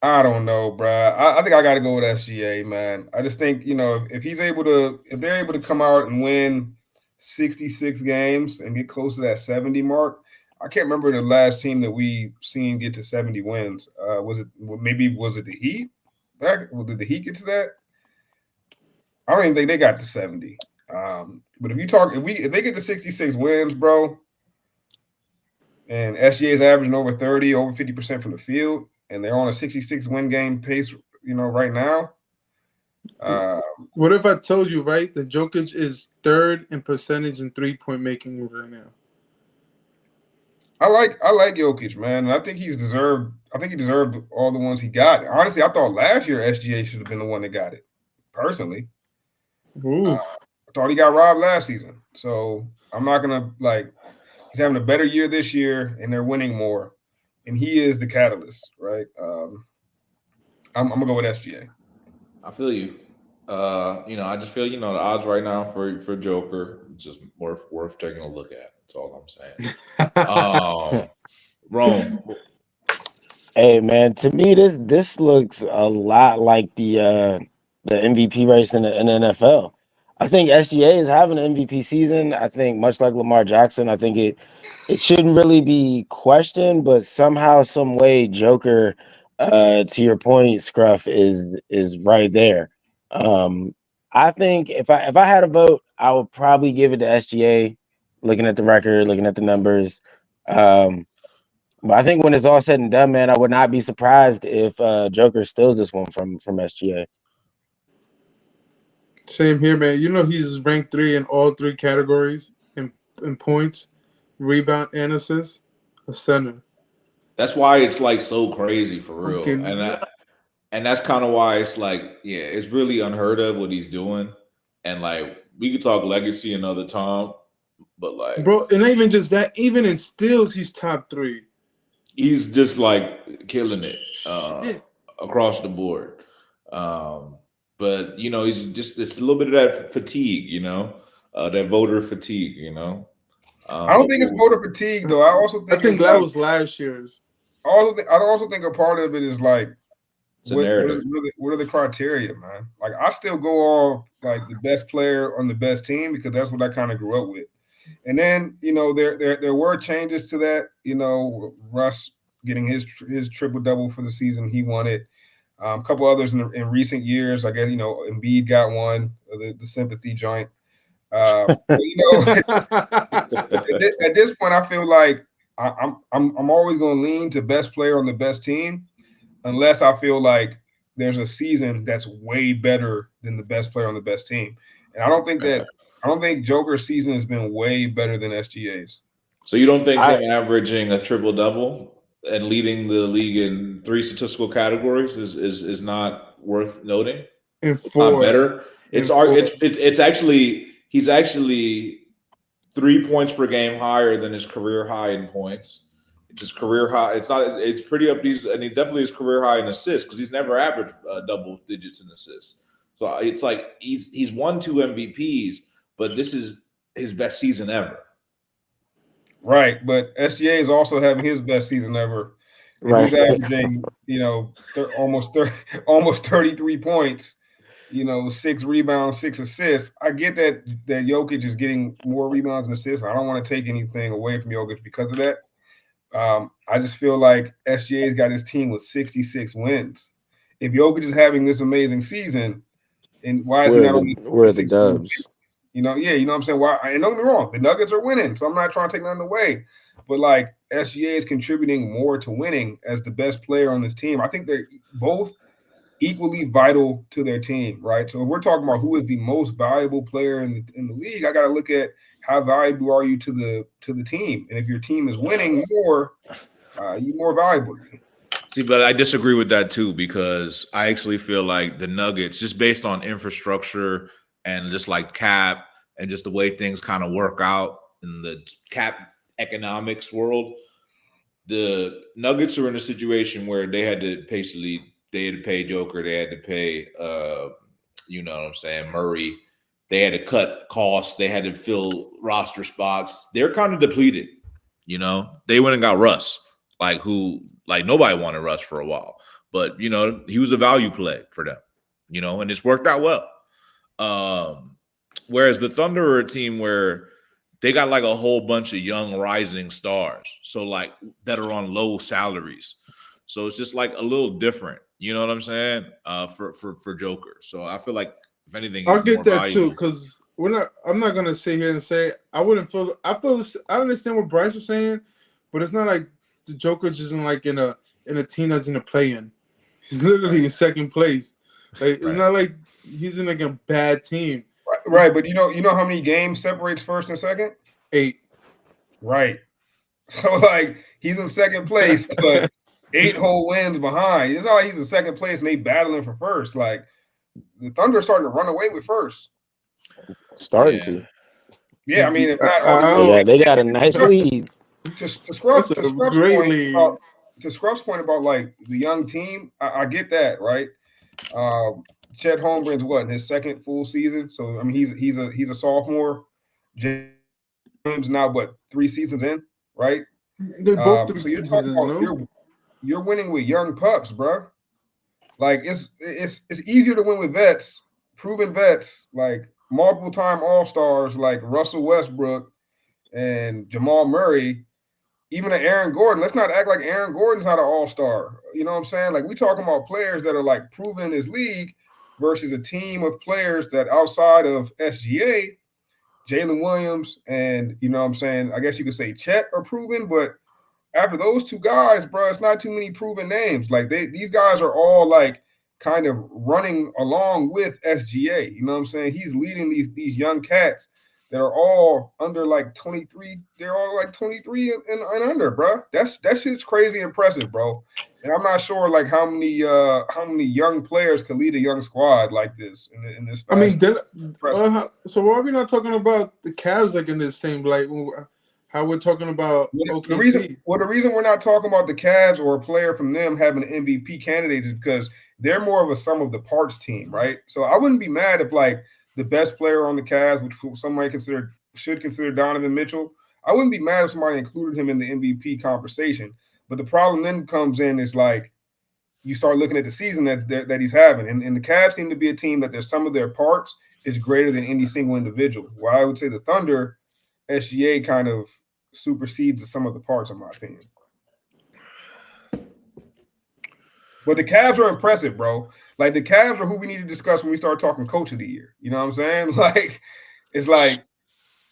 I don't know, bro. I think I got to go with SGA, man. I just think, if they're able to come out and win 66 games and get close to that 70 mark. I can't remember the last team that we seen get to 70 wins. Was it the Heat? Did the Heat get to that? I don't even think they got to 70. But if they get to 66 wins, bro, and SGA is averaging over 30, over 50% from the field, and they're on a 66 win game pace, right now. What if I told you, right, that Jokic is 3rd in percentage in 3-point making right now? I like Jokic, man. And I think he deserved all the ones he got. Honestly, I thought last year SGA should have been the one that got it. Personally, I thought he got robbed last season. So I'm not gonna he's having a better year this year, and they're winning more, and he is the catalyst, right? I'm gonna go with SGA. I feel you. I just feel the odds right now for Joker just worth taking a look at. That's all I'm saying. Rome. Hey man, to me this looks a lot like the MVP race in the NFL. I think SGA is having an MVP season. I think much like Lamar Jackson, I think it shouldn't really be questioned, but somehow, some way, Joker, to your point, Scruff is right there. I think if I had a vote, I would probably give it to SGA. Looking at the record, looking at the numbers, but I think when it's all said and done, man, I would not be surprised if Joker steals this one from SGA. Same here, man. He's ranked 3 in all 3 categories in points, rebound, and assists. A center. That's why it's like so crazy for real, and that's kind of why it's like, yeah, it's really unheard of what he's doing, and like we could talk legacy another time, but like, bro, and not even just that, even in steals, he's top 3. He's just like killing it across the board. But he's just, it's a little bit of that fatigue, that voter fatigue, I don't think it's voter fatigue though. I think that was last year's. I also think a part of it is like what are the criteria, man? Like I still go on like the best player on the best team because that's what I kind of grew up with. And then there were changes to that. Russ getting his triple double for the season, he won it. A couple others in recent years, I guess Embiid got one, the sympathy joint. At this point, I feel like I'm always going to lean to best player on the best team, unless I feel like there's a season that's way better than the best player on the best team. And I don't think Joker's season has been way better than SGA's. So you don't think him averaging a triple double and leading the league in 3 statistical categories is not worth noting? It's not better. It's actually he's actually 3 points per game higher than his career high in points. It's his career high. It's pretty up these, and he definitely his career high in assists because he's never averaged double digits in assists. So it's like he's won 2 MVPs, but this is his best season ever. Right, but SGA is also having his best season ever. And he's averaging, almost 33 points, 6 rebounds, 6 assists. I get that Jokic is getting more rebounds and assists. I don't want to take anything away from Jokic because of that. I just feel like SGA's got his team with 66 wins. If Jokic is having this amazing season, and why is he not on the Dubs? You know what I'm saying? Why? And don't get me wrong, the Nuggets are winning, so I'm not trying to take nothing away. But like SGA is contributing more to winning as the best player on this team. I think they're both equally vital to their team, right? So if we're talking about who is the most valuable player in the league, I got to look at how valuable are you to the team, and if your team is winning more, you're more valuable to me. See, but I disagree with that too because I actually feel like the Nuggets, just based on infrastructure and just like cap and just the way things kind of work out in the cap economics world, the Nuggets are in a situation where they had to pay Joker, they had to pay you know what I'm saying, Murray. They had to cut costs, they had to fill roster spots. They're kind of depleted, you know. They went and got Russ, like nobody wanted Russ for a while. But you know, he was a value play for them, you know, and it's worked out well. Whereas the Thunder are a team where they got like a whole bunch of young rising stars, so like that are on low salaries. So it's just like a little different. You know what I'm saying? For Joker. So I feel like if anything, I'll he's get more that too, valuable. because I'm not gonna sit here and say I wouldn't feel. I feel. I understand what Bryce is saying, but it's not like the Joker's just in like in a team that's in a play-in. He's literally in second place. Like it's Right. not like he's in like a bad team. Right, but you know how many games separates first and second? 8. Right. So like he's in second place, but 8 whole wins behind. It's not like he's in second place and they battling for first. Like the Thunder are starting to run away with first. Starting Yeah. to. Yeah, I mean, if not I already. don't. They got a nice lead. To That's a Scruff's great point lead. about like the young team, I get that, right? Chet Holmgren's what in his second full season, so I mean he's a sophomore. James now what 3 seasons in, right? They both So you're 3 talking seasons, about no? you're winning with young pups, bro. Like it's easier to win with vets, proven vets, like multiple time All Stars like Russell Westbrook and Jamal Murray, even an Aaron Gordon. Let's not act like Aaron Gordon's not an all-star. You know what I'm saying? Like we talking about players that are like proven in this league versus a team of players that outside of SGA, Jalen Williams, and you know what I'm saying, I guess you could say Chet are proven, but after those two guys, bro, it's not too many proven names. Like these guys are all like kind of running along with SGA. You know what I'm saying? He's leading these young cats that are all under like 23. They're all like 23 and under, bro. That shit's crazy impressive, bro. And I'm not sure like how many young players can lead a young squad like this in this I mean, fashion. so why are we not talking about the Cavs like in the same light? How we're talking about OKC? The reason we're not talking about the Cavs or a player from them having an MVP candidate is because they're more of a sum of the parts team, right? So I wouldn't be mad if like the best player on the Cavs, which somebody should consider Donovan Mitchell, I wouldn't be mad if somebody included him in the MVP conversation. But the problem then comes in is like you start looking at the season that he's having, and the Cavs seem to be a team that their sum of their parts is greater than any single individual. Where I would say the Thunder, SGA kind of supersedes the sum of the parts, in my opinion. But the Cavs are impressive, bro. Like the Cavs are who we need to discuss when we start talking coach of the year. You know what I'm saying? Like it's like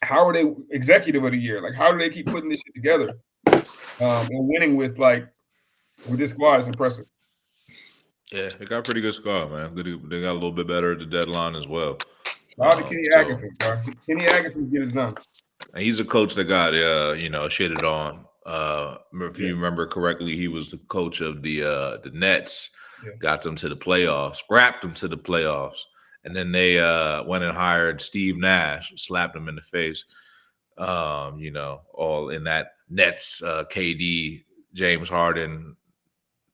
how are they executive of the year? Like how do they keep putting this shit together and winning with this squad? Is impressive. Yeah, they got a pretty good squad, man. They got a little bit better at the deadline as well. Shout out to Kenny Atkinson, bro. Kenny Atkinson get it done. And he's a coach that got shitted on. If you remember correctly, he was the coach of the Nets. Yeah. Got them to the playoffs, scrapped them to the playoffs, and then they went and hired Steve Nash, slapped him in the face. All in that Nets, KD, James Harden,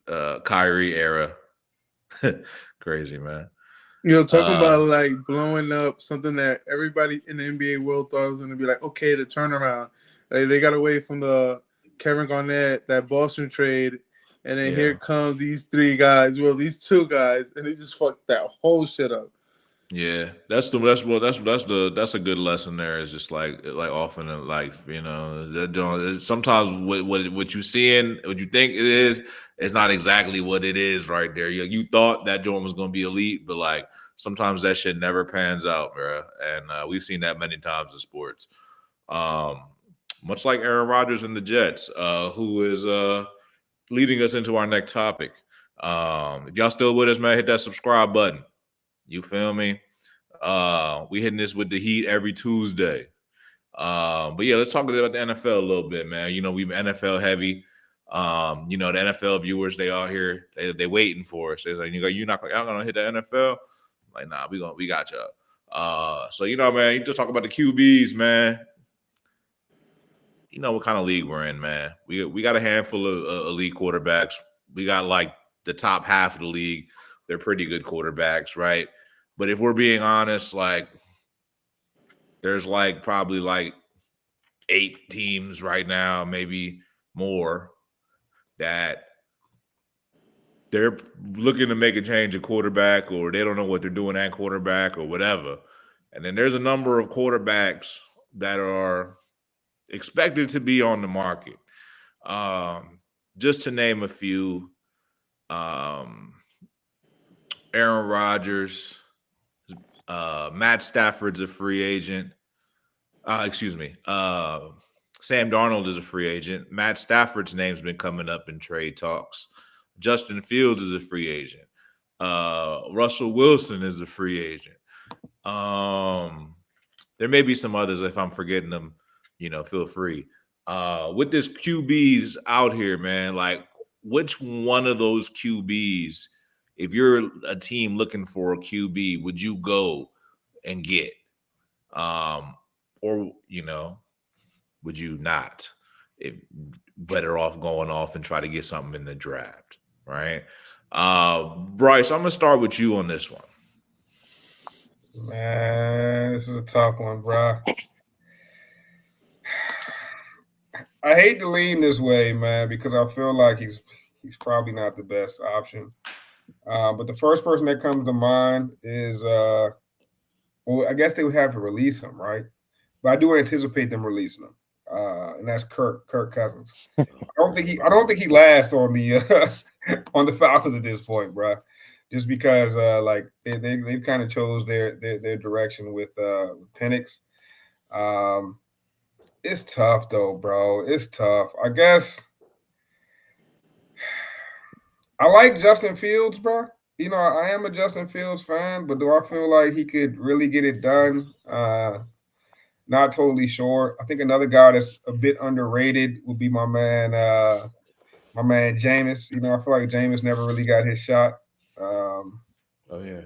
Kyrie era. Crazy, man. Talking about like blowing up something that everybody in the NBA world thought was going to be like, okay, the turnaround. Like, they got away from the Kevin Garnett, that Boston trade, and then here comes these 3 guys, these 2 guys, and they just fucked that whole shit up. Yeah, that's a good lesson there. Is just like often in life, sometimes what you seeing, what you think it is, it's not exactly what it is right there. You thought that joint was going to be elite, but like sometimes that shit never pans out, bro. And we've seen that many times in sports. Much like Aaron Rodgers and the Jets, who is leading us into our next topic. If y'all still with us, man, hit that subscribe button. You feel me? We hitting this with the heat every Tuesday. But yeah, let's talk about the NFL a little bit, man. You know, we NFL heavy. You know, the NFL viewers, they all here, they waiting for us. They're like, y'all gonna hit the NFL? Like, nah, we got y'all. So you know, man, you just talk about the QBs, man. You know what kind of league we're in, man. We got a handful of elite quarterbacks. We got like the top half of the league. They're pretty good quarterbacks, right? But if we're being honest, like there's like probably like 8 teams right now, maybe more, that they're looking to make a change at quarterback, or they don't know what they're doing at quarterback or whatever. And then there's a number of quarterbacks that are expected to be on the market. Just to name a few, Aaron Rodgers, Matt Stafford's a free agent. Excuse me. Sam Darnold is a free agent. Matt Stafford's name's been coming up in trade talks. Justin Fields is a free agent. Russell Wilson is a free agent. There may be some others. If I'm forgetting them, you know, feel free. With this QBs out here, man, like which one of those QBs, if you're a team looking for a QB, would you go and get? Or, you know, would you not? If better off going off and try to get something in the draft, right? Bryce, I'm gonna start with you on this one. Man, this is a tough one, bro. I hate to lean this way, man, because I feel like he's probably not the best option. But the first person that comes to mind is, well, I guess they would have to release him, right? But I do anticipate them releasing him, and that's Kirk Cousins. I don't think he lasts on the on the Falcons at this point, bro. Just because like they've kind of chose their direction with Penix. It's tough though, bro. It's tough. I guess I like Justin Fields, bro. You know, I am a Justin Fields fan, but do I feel like he could really get it done? Not totally sure. I think another guy that's a bit underrated would be my man Jameis. You know, I feel like Jameis never really got his shot. Oh yeah.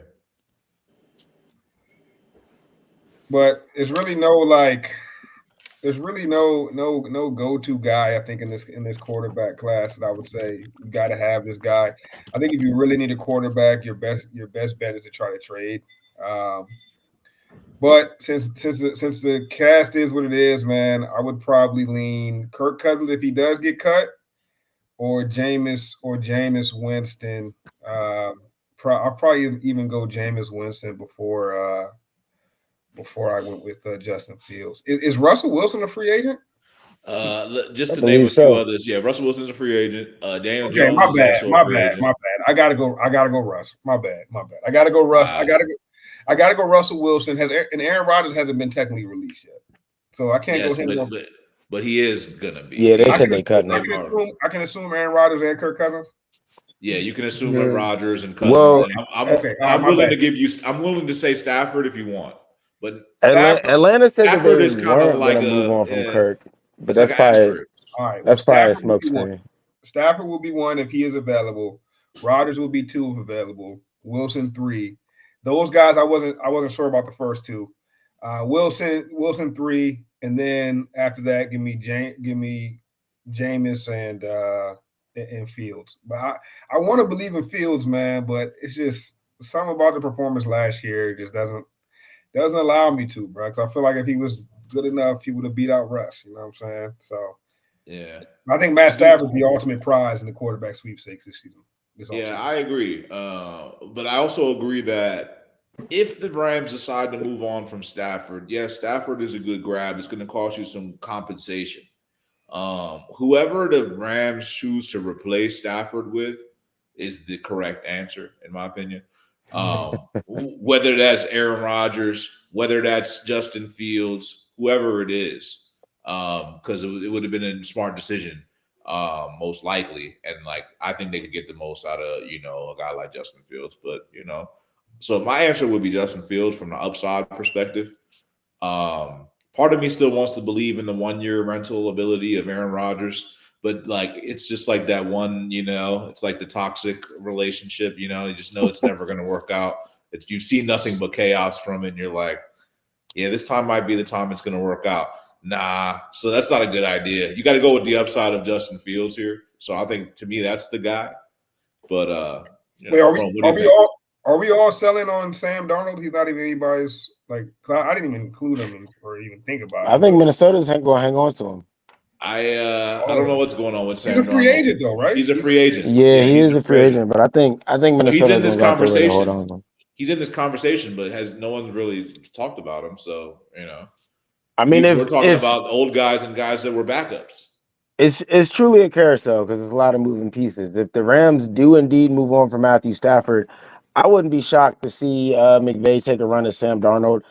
But there's really no go-to guy, I think, in this quarterback class that I would say you got to have this guy. I think if you really need a quarterback, your best bet is to try to trade. But since the cast is what it is, man, I would probably lean Kirk Cousins if he does get cut, or Jameis Winston. I'll probably even go Jameis Winston before I went with Justin Fields. Is Russell Wilson a free agent? Just I to name a believe few so. others, yeah, Russell Wilson's a free agent. Daniel Okay, Jones is also a free agent. my bad. I gotta go Russ. My bad. I gotta go Russ. Wow. I gotta go Russell Wilson. And Aaron Rodgers hasn't been technically released yet, so I can't Yes, go him. but he is gonna be. Yeah, they I said can they cutting I him. can assume Aaron Rodgers and Kirk Cousins. Yeah, you can assume Yeah. Rodgers and Cousins. Well, and my I'm willing bad. to give you. I'm willing to say Stafford if you want, but Atlanta said that Stafford they is kind of weren't like going to move on from yeah, Kirk, but it's like that's an probably asterisk. All right. that's probably a Stafford will be one. smokescreen. Stafford will be one if he is available. Rodgers will be 2 if available. Wilson 3. Those guys I wasn't sure about the first 2. Wilson 3, and then after that, give me Jameis and Fields. But I want to believe in Fields, man. But it's just something about the performance last year just doesn't allow me to, bro. Because I feel like if he was good enough, he would have beat out Russ. You know what I'm saying? So Yeah, I think Matt Stafford's the ultimate prize in the quarterback sweepstakes this season. yeah, I agree. But I also agree that if the Rams decide to move on from Stafford, yes, Stafford is a good grab. It's going to cost you some compensation. Whoever the Rams choose to replace Stafford with is the correct answer, in my opinion. Whether that's Aaron Rodgers, whether that's Justin Fields, whoever it is, because it would have been a smart decision. most likely. And like I think they could get the most out of a guy like Justin Fields. But so my answer would be Justin Fields from the upside perspective. Part of me still wants to believe in the 1 year rental ability of Aaron Rodgers, but like it's just like that one, it's like the toxic relationship. You just know it's never going to work out. You see nothing but chaos from it, and you're like, yeah, this time might be the time it's going to work out. Nah, so that's not a good idea. You got to go with the upside of Justin Fields here. So I think to me that's the guy. But Wait, what do you think? are we all selling on Sam Darnold? He's not even anybody's like. I didn't even include him or even think about it. I think Minnesota's going to hang on to him. I don't know what's going on with Sam. He's a free Darnold. agent though, right? He's a free agent. Yeah, he is a free agent, but I think Minnesota's this going to got the way to hold conversation. on to him. He's in this conversation, but no one's really talked about him. So I mean, we're talking about old guys and guys that were backups. It's truly a carousel because there's a lot of moving pieces. If the Rams do indeed move on from Matthew Stafford, I wouldn't be shocked to see McVay take a run at Sam Darnold.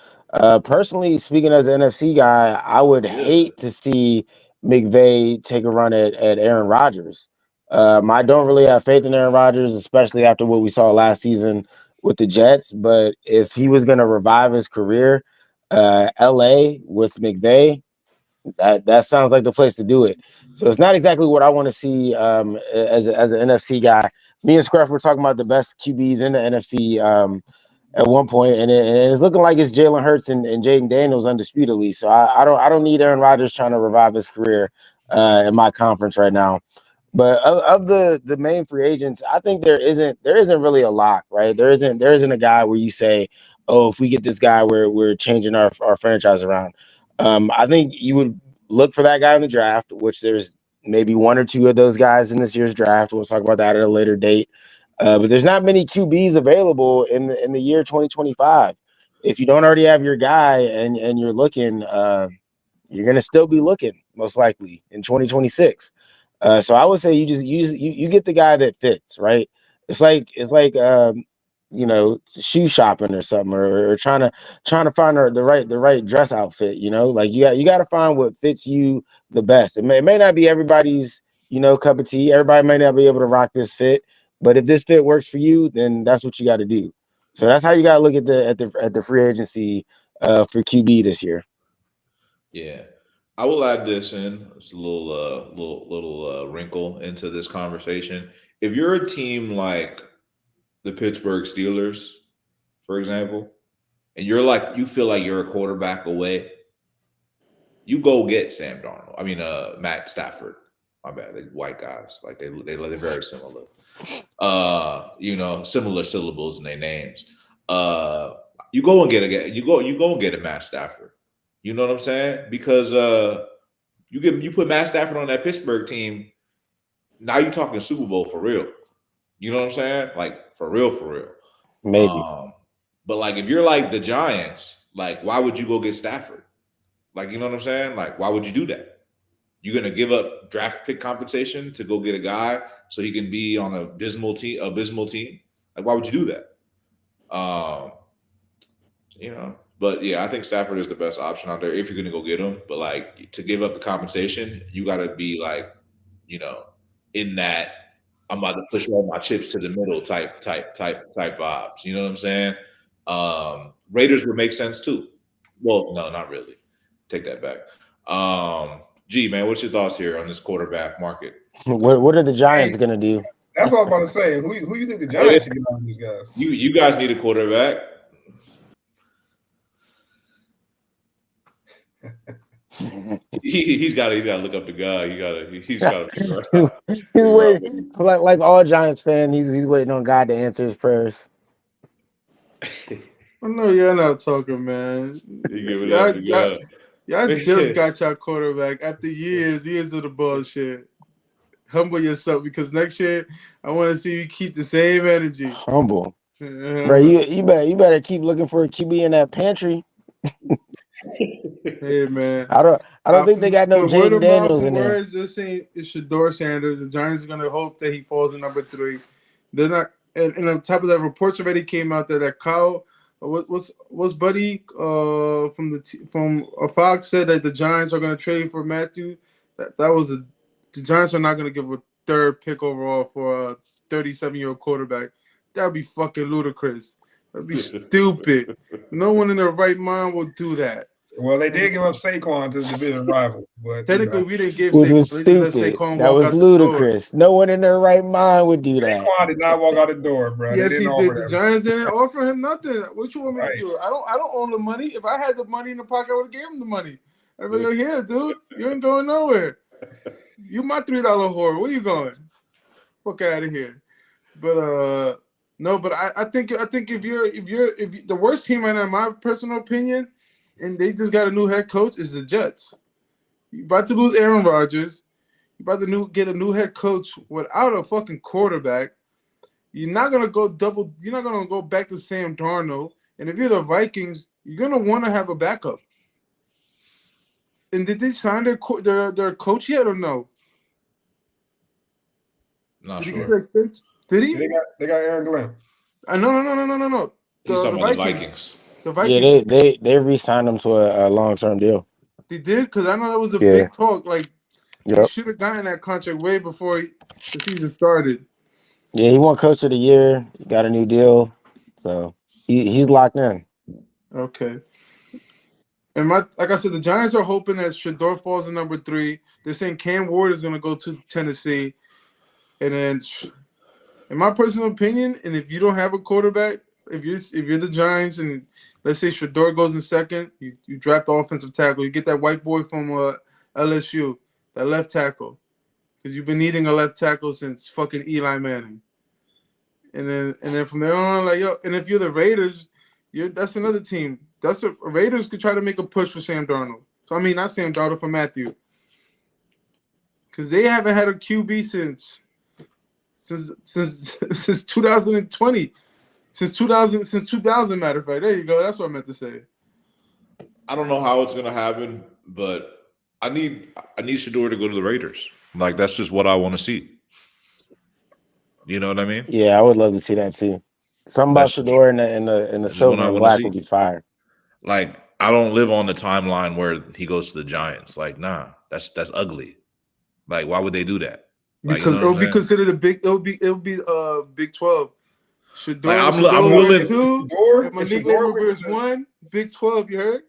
Personally, speaking as an NFC guy, I would hate to see McVay take a run at Aaron Rodgers. I don't really have faith in Aaron Rodgers, especially after what we saw last season with the Jets. But if he was going to revive his career, LA with McVay, that sounds like the place to do it. So it's not exactly what I want to see as an NFC guy. Me and Scruff were talking about the best QBs in the NFC at one point, and it's looking like it's Jalen Hurts and Jaden Daniels undisputedly. So I don't need Aaron Rodgers trying to revive his career in my conference right now. But of the main free agents, I think there isn't really a lock, right? There isn't a guy where you say, oh, if we get this guy, we're changing our franchise around. I think you would look for that guy in the draft, which there's maybe one or two of those guys in this year's draft. We'll talk about that at a later date. But there's not many QBs available in the year 2025. If you don't already have your guy and you're looking, you're gonna still be looking most likely in 2026. So I would say you get the guy that fits, right? It's like shoe shopping or something, or trying to find the right dress outfit. Like you got to find what fits you the best. It may not be everybody's cup of tea. Everybody may not be able to rock this fit, but if this fit works for you, then that's what you got to do. So that's how you got to look at the free agency for QB this year. Yeah, I will add this in. It's a little wrinkle into this conversation. If you're a team like the Pittsburgh Steelers, for example, and you feel like you're a quarterback away, you go get Sam Darnold. I mean, Matt Stafford. My bad. They white guys. Like they're very similar. Similar syllables in their names. You go and get a Matt Stafford. You know what I'm saying? Because you put Matt Stafford on that Pittsburgh team. Now you're talking Super Bowl for real. You know what I'm saying? Like for real. Maybe. But like if you're like the Giants, like why would you go get Stafford? Like you know what I'm saying? Like why would you do that? You're gonna give up draft pick compensation to go get a guy so he can be on a abysmal team. Like why would you do that? But yeah, I think Stafford is the best option out there if you're gonna go get him. But like to give up the compensation, you gotta be like, in that I'm about to push all my chips to the middle type vibes. You know what I'm saying? Raiders would make sense too. Well, no, not really. Take that back. G man, what's your thoughts here on this quarterback market? What are the Giants going to do? That's what I was about to say. Who you think the Giants should get out of these guys? You guys need a quarterback. He's got to look up the guy. He's got to figure out. He's waiting, like all Giants fan. He's waiting on God to answer his prayers. I know you're not talking, man. Y'all just got your quarterback after years of the bullshit. Humble yourself because next year I want to see you keep the same energy. Humble, right? You better keep looking for a QB in that pantry. Hey man, I don't think they got no Jaden Daniels in there. They're saying it's Shador Sanders. The Giants are gonna hope that he falls in number 3. They're not, and on top of that, reports already came out that Kyle, what's Buddy from Fox said that the Giants are gonna trade for Matthew. That was a the Giants are not going to give a third pick overall for a 37-year-old quarterback. That would be fucking ludicrous. That would be stupid. No one in their right mind will do that. Well, they did give up Saquon to the division rival, but Technically, we didn't give Which was Saquon. They just let stupid. Saquon That walk was out the door. ludicrous. No one in their right mind would do that. Saquon did not walk out the door, bro. Yes, they he didn't did. offer The that. Giants didn't offer him nothing. What you want me Right. to do? I don't own the money. If I had the money in the pocket, I would have gave him the money. I'd be like, here, dude, you ain't going nowhere. You my $3 whore. Where you going? Fuck out of here. But no, but I think if you're the worst team right now, in my personal opinion, and they just got a new head coach, is the Jets. You about to lose Aaron Rodgers. You about to get a new head coach without a fucking quarterback. You're not gonna go double. You're not gonna go back to Sam Darnold. And if you're the Vikings, you're gonna want to have a backup. And did they sign their coach yet or no? Not Did he sure. get their extension? Did he? They got Aaron Glenn. No. He's talking about the Vikings. The Vikings. Yeah, they re-signed him to a long-term deal. They did? Because I know that was a Yeah. big talk. Like, he should have gotten that contract way before the season started. Yeah, he won Coach of the Year, got a new deal. So he's locked in. Okay. And like I said, the Giants are hoping that Shador falls in number 3. They're saying Cam Ward is going to go to Tennessee. And then, in my personal opinion, and if you don't have a quarterback, if you're the Giants and let's say Shador goes in second, you draft the offensive tackle. You get that white boy from LSU, that left tackle. Because you've been needing a left tackle since fucking Eli Manning. And then from there on, like, yo, and if you're the Raiders, that's another team. Raiders could try to make a push for Sam Darnold. So I mean, not Sam Darnold, for Matthew. Because they haven't had a QB since 2020. Since 2000, matter of fact. There you go. That's what I meant to say. I don't know how it's gonna happen, but I need Shador to go to the Raiders. Like, that's just what I want to see. You know what I mean? Yeah, I would love to see that too. Something about Shador in the silver and black would be fire. Like, I don't live on the timeline where he goes to the Giants. Like, nah, that's ugly. Like, why would they do that? Like, Because it'll be considered it'll be Big 12. Shador, like, I'm Shador willing. 2. If Malik Neighbors 1, Big 12. You heard?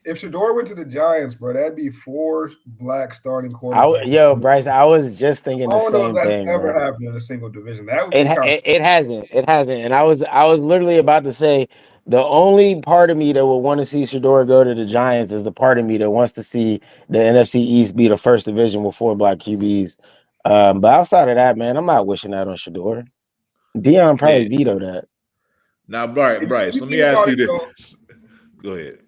If Shador went to the Giants, bro, that'd be 4 black starting quarterbacks. Bryce, I was just thinking the same thing. I don't know if that's ever happened in a single division. That would it hasn't. And I was literally about to say the only part of me that would want to see Shador go to the Giants is the part of me that wants to see the NFC East be the first division with 4 black QBs. But outside of that, man, I'm not wishing that on Shador. Dion probably vetoed that. Now, Bryce, let me ask you this. Go ahead.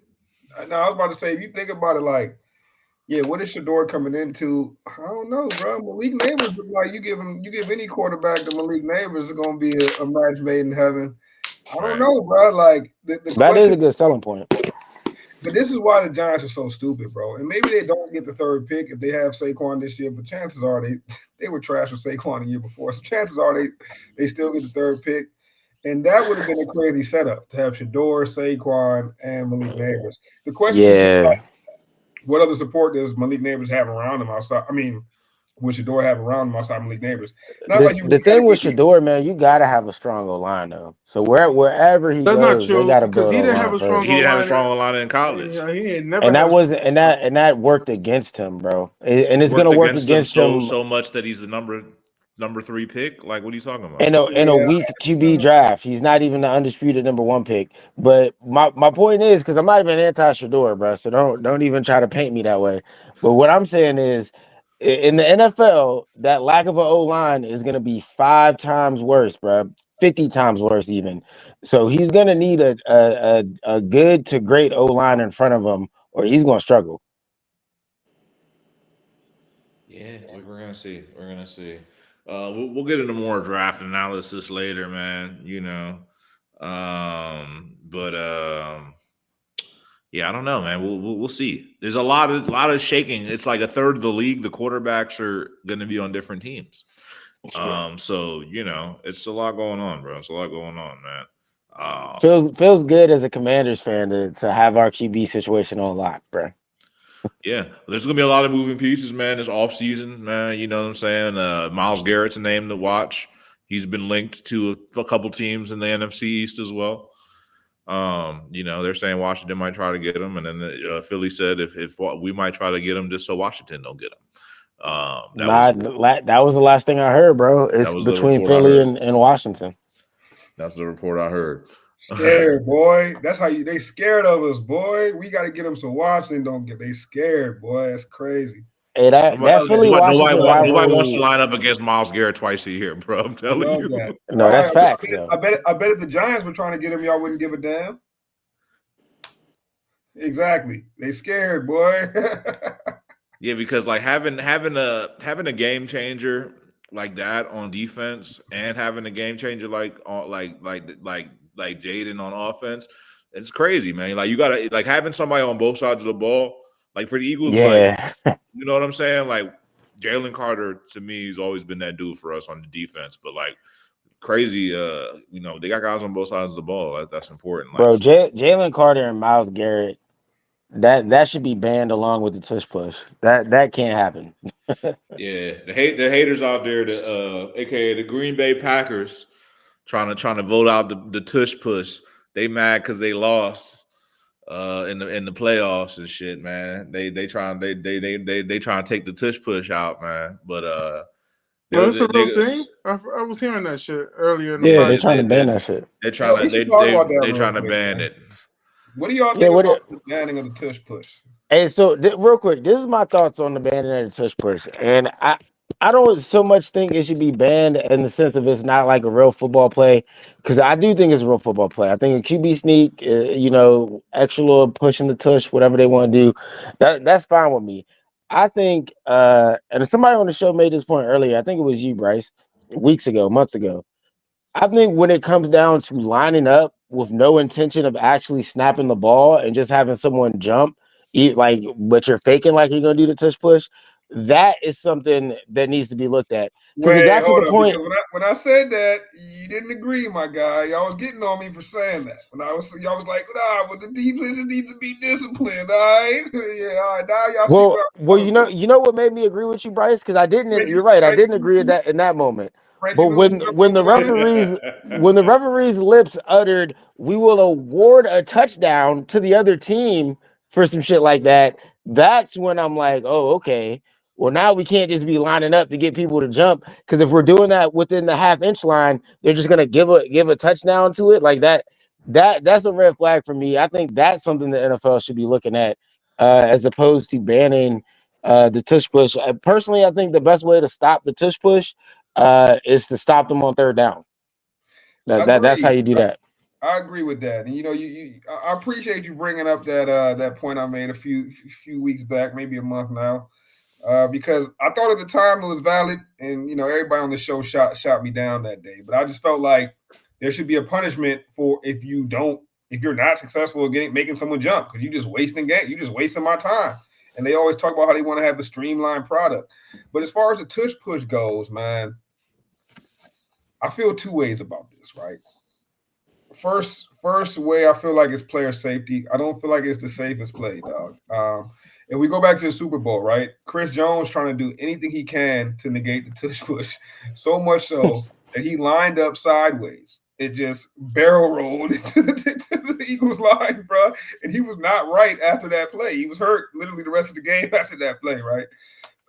No, I was about to say, if you think about it, like, yeah, what is Shador coming into? I don't know, bro. Malik Neighbors, like, you give any quarterback to Malik Neighbors, it's gonna be a match made in heaven. I don't know, bro. Like, that is a good selling point. But this is why the Giants are so stupid, bro. And maybe they don't get the 3rd pick if they have Saquon this year, but chances are they were trash with Saquon the year before. So chances are they still get the 3rd pick. And that would have been a crazy setup to have Shador, Saquon, and Malik Neighbors. The question is, like, what other support does Malik Neighbors have around him outside? I mean, would Shador have around him outside Malik Neighbors? The thing with Shador, man, you got to have a strong O-line, though. So wherever he goes, they got to build he didn't have a strong O-line in college. Yeah, he ain't never. And that wasn't and that worked against him, bro. And it's going to work against him so much that he's the number 3 pick. Like, what are you talking about? In a weak QB draft, he's not even the undisputed number 1 pick. But my point is, because I'm not even anti-Shador, bro. So don't even try to paint me that way. But what I'm saying is, in the NFL, that lack of an O-line is going to be 5 times worse, bro. 50 times worse even. So he's going to need a good to great O-line in front of him, or he's going to struggle. Yeah, we're going to see. We're going to see. We'll get into more draft analysis later, man. You know. Yeah, I don't know, man. We'll see. There's a lot of shaking. It's like a third of the league. The quarterbacks are going to be on different teams. So you know, it's a lot going on, bro. It's a lot going on, man. Feels good as a Commanders fan to have our QB situation on lock, bro. Yeah, there's gonna be a lot of moving pieces, man. This off season, man. You know what I'm saying? Miles Garrett's a name to watch. He's been linked to a couple teams in the NFC East as well. They're saying Washington might try to get him, and then Philly said if we might try to get him just so Washington don't get him. That was That was the last thing I heard, bro. that It's was the between report I Philly heard. and Washington. That's the report I heard. Scared, boy. That's how they scared of us, boy. We got to get them so Washington don't get they scared, boy. That's crazy. Hey, that Philly Washington Nobody wants to rivalry. line up against Miles Garrett twice a year, bro. I'm I telling love you. that. No, that's facts though. I bet if the Giants were trying to get him, y'all wouldn't give a damn. Exactly. They scared, boy. Yeah, because like having a game changer like that on defense and having a game changer like on like Jaden on offense, it's crazy, man. Like you gotta like having somebody on both sides of the ball. Like for the Eagles, Yeah. like you know what I'm saying? Like Jalen Carter to me has always been that dude for us on the defense, but like crazy, they got guys on both sides of the ball. That's important. Like, Bro, Jalen Carter and Miles Garrett, that should be banned along with the tush push. That can't happen. yeah, the haters out there, aka the Green Bay Packers, trying to vote out the tush push. They mad because they lost in the playoffs and shit, man. They trying to take the tush push out, man. But Bro, that's a real thing. I was hearing that shit earlier in the Yeah, they're podcast. trying to ban that shit. They're trying we should talk about that they're real trying to quick, ban man. it. What do y'all Yeah, think what about the banning of the tush push? Hey, so real quick, this is my thoughts on the banning of the tush push, and I don't so much think it should be banned in the sense of it's not like a real football play, because I do think it's a real football play. I think a QB sneak, extra little pushing the tush, whatever they want to do, that's fine with me. I think, and somebody on the show made this point earlier. I think it was you, Bryce, months ago. I think when it comes down to lining up with no intention of actually snapping the ball and just having someone jump, but you're faking like you're gonna do the tush push, that is something that needs to be looked at. Because it Wait, got to the hold up. point. Because when I said that, you didn't agree, my guy. Y'all was getting on me for saying that. Y'all was like, nah, but the defense needs to be disciplined, all right? Yeah, all right. Now y'all see Well, you know what made me agree with you, Bryce? Because I didn't. You're right. I didn't agree with that in that moment. But when the referee's lips uttered, "We will award a touchdown to the other team for some shit like that," that's when I'm like, oh, okay. Well, now we can't just be lining up to get people to jump, because if we're doing that within the half-inch line, they're just gonna give a touchdown to it like that. That's a red flag for me. I think that's something the NFL should be looking at, as opposed to banning the tush push. Personally, I think the best way to stop the tush push is to stop them on third down. That's how you do that. I agree with that, and I appreciate you bringing up that point I made a few weeks back, maybe a month now, because I thought at the time it was valid, and everybody on the show shot me down that day, but I just felt like there should be a punishment for if you're not successful at making someone jump, because you're just wasting my time. And they always talk about how they want to have the streamlined product, but as far as the tush push goes, man, I feel two ways about this, right? First way I feel like it's player safety. I don't feel like it's the safest play, dog. If we go back to the Super Bowl, right? Chris Jones trying to do anything he can to negate the tush push, so much so that he lined up sideways. It just barrel rolled to the Eagles line, bro. And he was not right after that play. He was hurt literally the rest of the game after that play, right?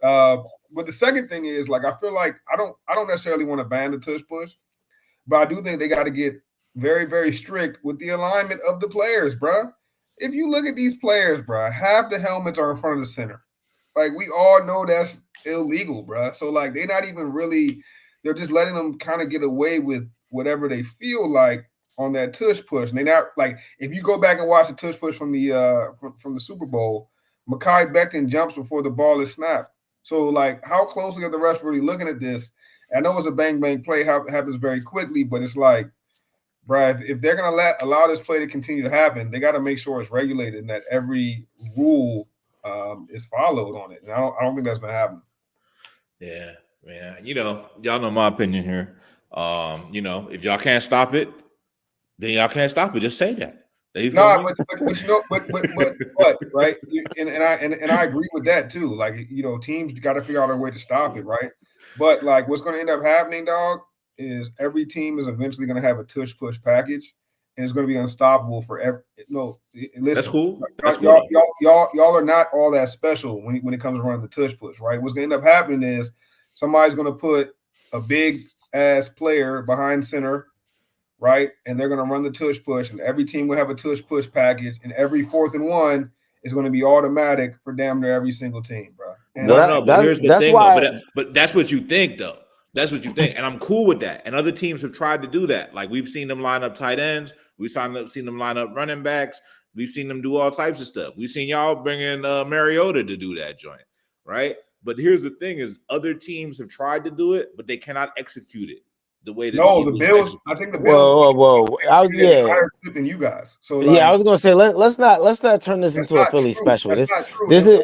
But the second thing is, like, I feel like I don't necessarily want to ban the tush push, but I do think they got to get very, very strict with the alignment of the players, bro. If you look at these players, bro, half the helmets are in front of the center. Like, we all know that's illegal, bro. So, like, they're not even really – they're just letting them kind of get away with whatever they feel like on that tush push. And they not – like, if you go back and watch the tush push from the from the Super Bowl, Mekhi Becton jumps before the ball is snapped. So, like, how closely are the refs really looking at this? I know it's a bang-bang play, happens very quickly, but it's like, Brad, if they're going to allow this play to continue to happen, they got to make sure it's regulated and that every rule is followed on it. And I don't think that's been happening. Yeah, man. Y'all know my opinion here. If y'all can't stop it, then y'all can't stop it. Just say that. You feel No, me? but you know, but right, and I agree with that too. Like, you know, teams got to figure out a way to stop it, right? But like, what's going to end up happening, dog, is every team is eventually going to have a tush push package, and it's going to be unstoppable for every. No, That's listen, cool. That's cool though. y'all are not all that special when it comes to running the tush push, right? What's going to end up happening is somebody's going to put a big ass player behind center, right? And they're going to run the tush push, and every team will have a tush push package, and every 4th and 1 is going to be automatic for damn near every single team, bro. And Well, No, but here's the that's thing though. why. But that's what you think though. That's what you think, and I'm cool with that. And other teams have tried to do that. Like we've seen them line up tight ends. Seen them line up running backs. We've seen them do all types of stuff. We've seen y'all bring in Mariota to do that joint, right? But here's the thing: is other teams have tried to do it, but they cannot execute it the way that the no, the Eagles Bills. execute. I think the Bills Whoa! I was executed at a higher clip than you guys. So I like, was gonna say let's not turn this that's into a not Philly true. special. That's not true. This is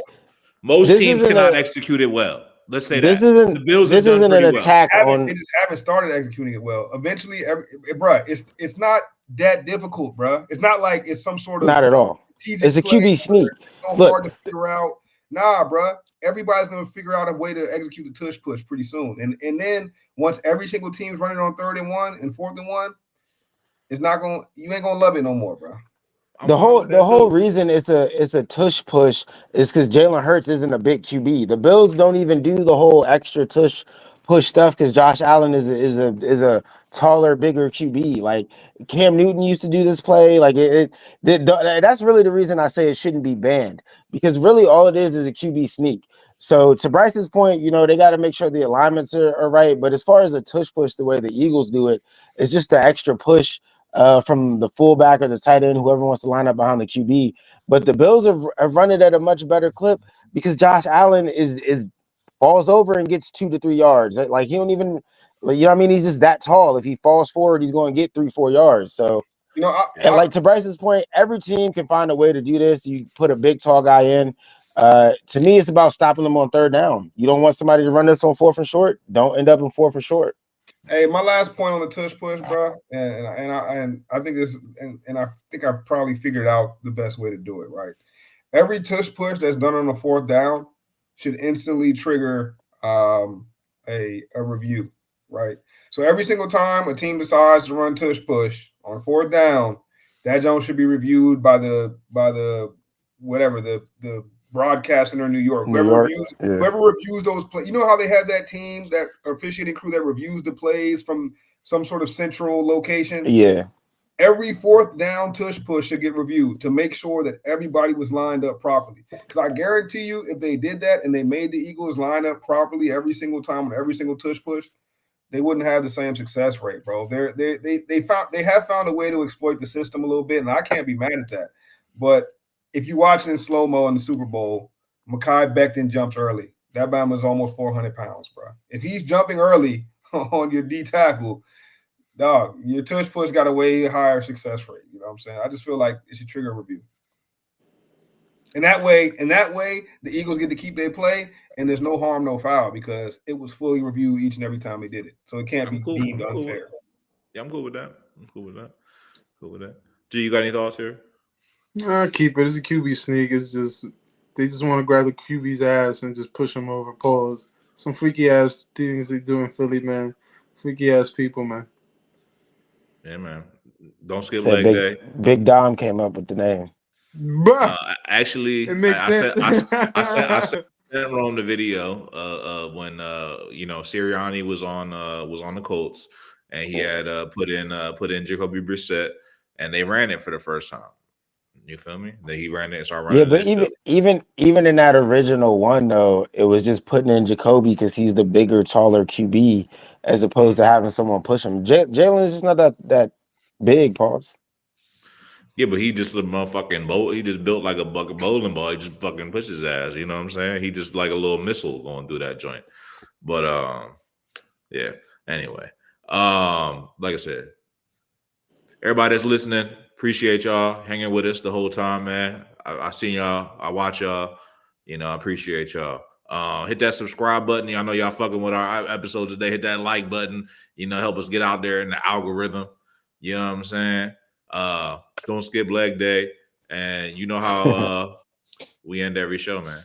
Most this teams isn't cannot a execute it well. Let's say this that. The isn't Bills have this done isn't an pretty well. attack They on. just haven't started executing it well. Eventually, bruh, it's not that difficult, bruh. It's not like it's some sort of Not at all. strategic It's a play QB sneak. so Look, hard to figure out. Nah, bruh. Everybody's gonna figure out a way to execute the tush push pretty soon. And then once every single team's running on 3rd and 1 and 4th and 1, you ain't gonna love it no more, bro. I'm fine with the that whole too. reason it's a tush push is because Jalen Hurts isn't a big QB. The Bills don't even do the whole extra tush push stuff because Josh Allen is a taller, bigger QB. Like Cam Newton used to do this play. Like that's really the reason I say it shouldn't be banned, because really all it is a QB sneak. So to Bryce's point, you know, they got to make sure the alignments are right. But as far as a tush push, the way the Eagles do it, it's just the extra push from the fullback or the tight end, whoever wants to line up behind the QB. But the Bills have run it at a much better clip because Josh Allen is falls over and gets 2 to 3 yards. Like he don't even, like, you know what I mean? He's just that tall. If he falls forward, he's going to get 3-4 yards. So, You know, and like to Bryce's point, every team can find a way to do this. You put a big tall guy in. To me, it's about stopping them on 3rd down. You don't want somebody to run this on 4th and short. Don't end up in 4th and short. hey, my last point on the tush push, bro, and I think this, and I think I probably figured out the best way to do it. Right, every tush push that's done on the 4th down should instantly trigger a review. Right, so every single time a team decides to run tush push on 4th down, that zone should be reviewed by the whatever the broadcast center in New York. New York, Whoever reviews those plays. You know how they have that team, that officiating crew that reviews the plays from some sort of central location? Yeah. Every 4th down tush push should get reviewed to make sure that everybody was lined up properly. Because I guarantee you, if they did that and they made the Eagles line up properly every single time on every single tush push, they wouldn't have the same success rate, bro. They have found a way to exploit the system a little bit, and I can't be mad at that. But if you watch it in slow mo in the Super Bowl, Mekhi Becton jumps early. That man was almost 400 pounds, bro. If he's jumping early on your D tackle, dog, your tush push got a way higher success rate. You know what I'm saying? I just feel like it should trigger a review. And that way, the Eagles get to keep their play, and there's no harm, no foul, because it was fully reviewed each and every time they did it. So it can't be deemed unfair. Yeah, I'm cool with that. Cool with that. G, you got any thoughts here? Nah, keep it. It's a QB sneak. It's just they just want to grab the QB's ass and just push him over. Pause. Some freaky ass things they do in Philly, man. Freaky ass people, man. Yeah, man. Don't skip leg day. Big Dom came up with the name. Actually, it makes sense. I sent Rome the video when you know, Sirianni was on the Colts, and he had put in Jacoby Brissett, and they ran it for the first time. You feel me? That he ran it, started running. Yeah, but even in that original one though, it was just putting in Jacoby because he's the bigger, taller QB, as opposed to having someone push him. Jalen is just not that big, pause. Yeah, but he just a motherfucking bowl. He just built like a bucket bowling ball. He just fucking pushes his ass. You know what I'm saying? He just like a little missile going through that joint. But yeah. Anyway, like I said, everybody that's listening, appreciate y'all hanging with us the whole time, man. I seen y'all. I watch y'all. You know, I appreciate y'all. Hit that subscribe button. I know y'all fucking with our episode today. Hit that like button. You know, help us get out there in the algorithm. You know what I'm saying? Don't skip leg day. And you know how we end every show, man.